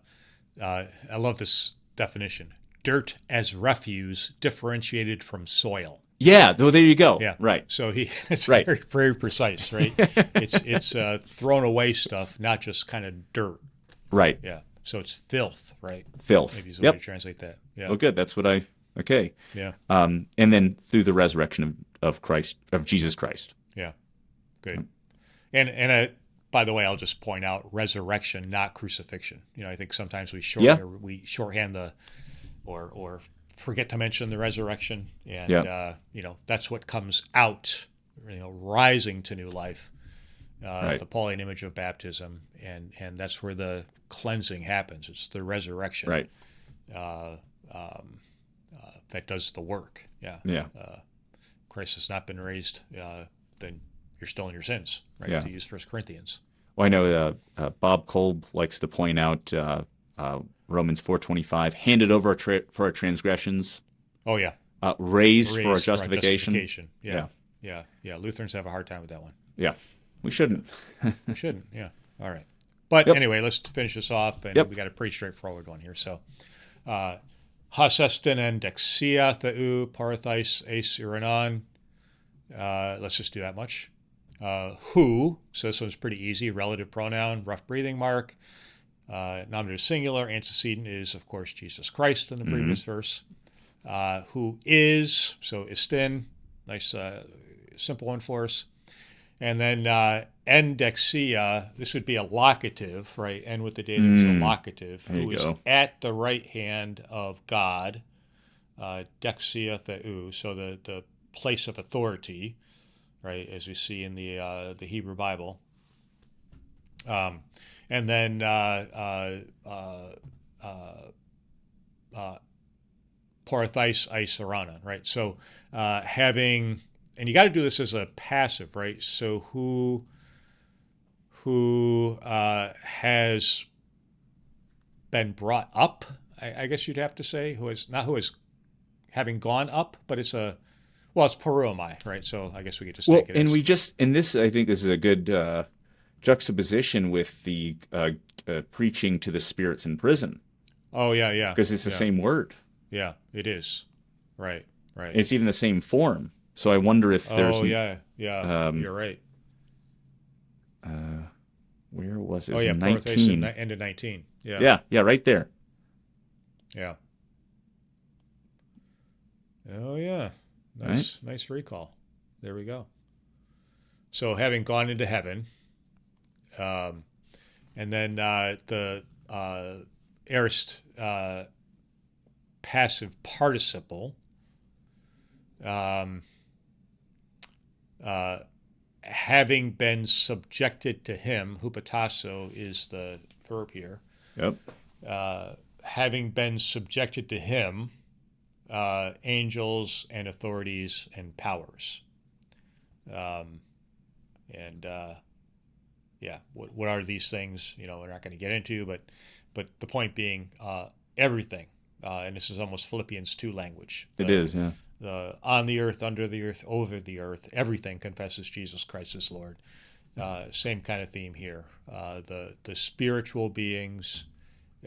love this definition, dirt as refuse differentiated from soil. Yeah, well, there you go. Yeah, right. So it's very, very precise, right? It's thrown away stuff, not just kind of dirt. Right. Yeah. So it's filth, right? Filth. Maybe is the way to translate that. Yeah. Oh, good. That's what okay. Yeah. And then through the resurrection of Jesus Christ. Yeah. Good. And by the way, I'll just point out resurrection, not crucifixion. I think sometimes we shorthand or forget to mention the resurrection, and that's what comes out, rising to new life, the Pauline image of baptism, and that's where the cleansing happens. It's the resurrection, right? That does the work. Yeah. Yeah. Christ has not been raised, then you're still in your sins, right? Yeah. To use 1 Corinthians. Well, I know Bob Kolb likes to point out Romans 4:25, handed over for our transgressions. Oh yeah. Raised for our justification. Yeah. Lutherans have a hard time with that one. Yeah, we shouldn't. We shouldn't. Yeah. All right. But anyway, let's finish this off, and we got a pretty straightforward one here. So, hasestin and dexia theou parthais eis iranon. Let's just do that much. Who, so this one's pretty easy, relative pronoun, rough breathing mark. Nominative singular, antecedent is, of course, Jesus Christ in the previous verse. Who is, so istin, nice simple one for us. And then endexia, this would be a locative, right? End with the dative is a locative. Who is at the right hand of God. Dexia theou, so the place of authority, right, as we see in the Hebrew Bible. And then porthais eisaranon, right? So having, and you got to do this as a passive, right? So who has been brought up, I guess you'd have to say, who has having gone up, but it's parumai, right? So I guess we could just take it and as... I think this is a good juxtaposition with the preaching to the spirits in prison. Oh, yeah. Because it's the same word. Yeah, it is. Right. It's even the same form. So I wonder if there's... Oh, yeah, you're right. Where was it? Oh, yeah, 19. End of 19. Yeah, right there. Yeah. Oh, yeah. Nice recall. There we go. So having gone into heaven, And then the aorist passive participle, having been subjected to him, hupatasso is the verb here. Yep. Having been subjected to him, angels and authorities and powers. What are these things? We're not going to get into, but the point being, everything, and this is almost Philippians 2 language. It is, yeah. On the earth, under the earth, over the earth, everything confesses Jesus Christ is Lord. Same kind of theme here. The spiritual beings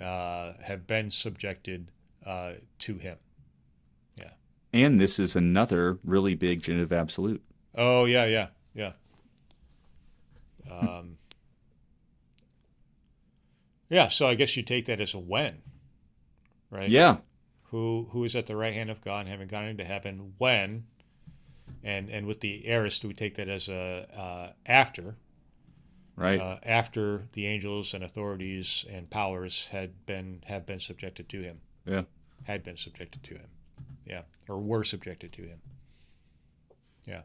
have been subjected to him. Yeah. And this is another really big genitive absolute. Oh, yeah. Yeah, so I guess you take that as a when, right? Yeah. Who is at the right hand of God, having gone into heaven, when, and with the aorist, we take that as a after, right? After the angels and authorities and powers have been subjected to him. Yeah. Had been subjected to him. Yeah. Or were subjected to him. Yeah.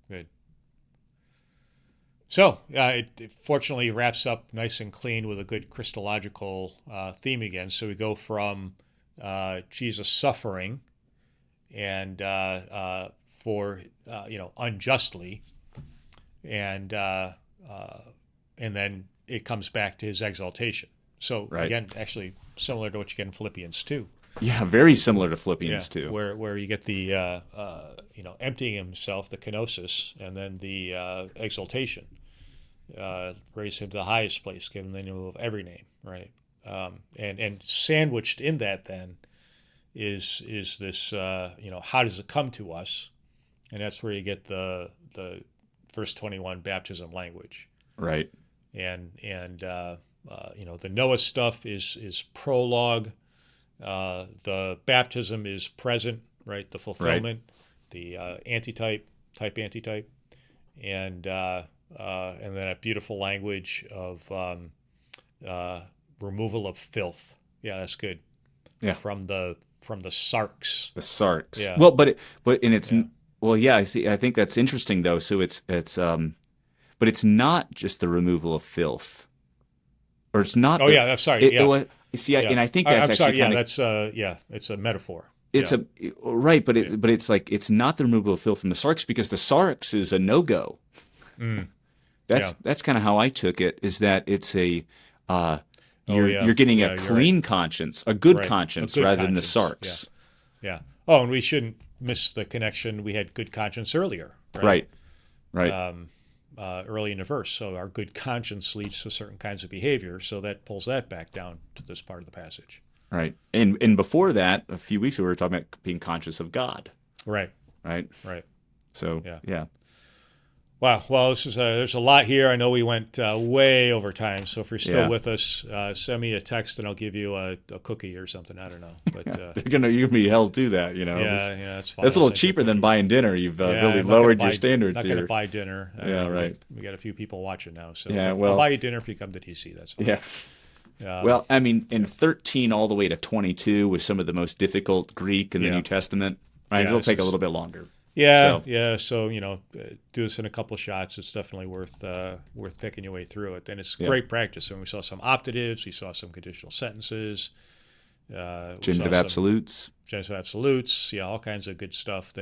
Good. So it fortunately wraps up nice and clean with a good Christological theme again. So we go from Jesus suffering and for unjustly, and then it comes back to his exaltation. So again, actually similar to what you get in Philippians 2. Yeah, very similar to Philippians 2. Where you get the emptying himself, the kenosis, and then the exaltation. Raise him to the highest place, give him the name of every name, right? And sandwiched in that then is this how does it come to us? And that's where you get the verse 21 baptism language, right? And the Noah stuff is prologue. The baptism is present, right? The fulfillment, the antitype, and then a beautiful language of removal of filth. Yeah, that's good. Yeah, from the sarx. The sarx. Yeah. Well, I see. I think that's interesting though. So it's but it's not just the removal of filth, or it's not. Oh, I'm sorry. And I think that's I'm actually sorry. It's a metaphor. It's but it's like it's not the removal of filth from the sarx, because the sarx is a no-go. That's kind of how I took it. Is that it's a you're getting a clean conscience, a good conscience, rather than the sarx. Yeah. Oh, and we shouldn't miss the connection. We had good conscience earlier. Right. Early in the verse. So our good conscience leads to certain kinds of behavior. So that pulls that back down to this part of the passage. Right. And before that, a few weeks ago, we were talking about being conscious of God. Right. So, yeah. Wow. Well, there's a lot here. I know we went way over time. So if you're still with us, send me a text and I'll give you a cookie or something. I don't know. But you're gonna be held to that, Yeah, that's fine. That's a little cheaper than buying dinner. You've really lowered your standards here. Not going to buy dinner. Right. We got a few people watching now. So I'll buy you dinner if you come to DC. That's fine. Yeah. Well, I mean, in 13 all the way to 22 was some of the most difficult Greek in the New Testament. Right. It'll take a little bit longer. So do this in a couple of shots. It's definitely worth picking your way through it. And it's great practice. And we saw some optatives, we saw some conditional sentences, genitive absolutes, all kinds of good stuff.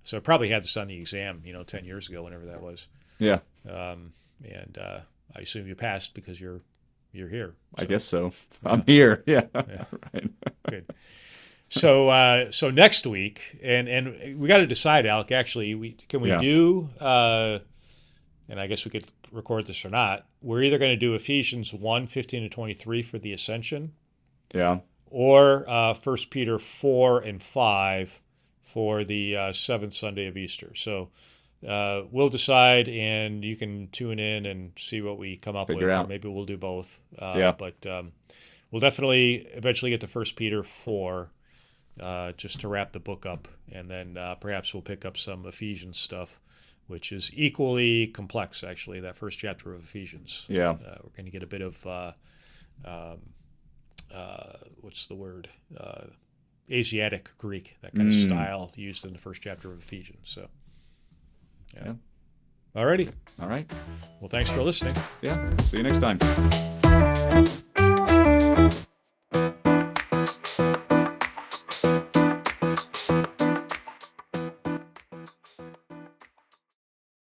So I probably had this on the exam, 10 years ago, whenever that was. Yeah. And I assume you passed because you're here. So. I guess so. I'm here. Yeah. Right. Good. So next week, and we got to decide, Alec. Actually, can we do? And I guess we could record this or not. We're either going to do Ephesians 1:15-23 for the ascension, or 1 Peter 4 and 5 for the seventh Sunday of Easter. So we'll decide, and you can tune in and see what we come up with. Or maybe we'll do both. But we'll definitely eventually get to 1 Peter 4. Just to wrap the book up, and then perhaps we'll pick up some Ephesians stuff which is equally complex, actually, that first chapter of Ephesians. Yeah. We're going to get a bit of, what's the word? Asiatic Greek, that kind of style used in the first chapter of Ephesians. So, yeah. All righty. All right. Well, thanks for listening. Yeah. See you next time.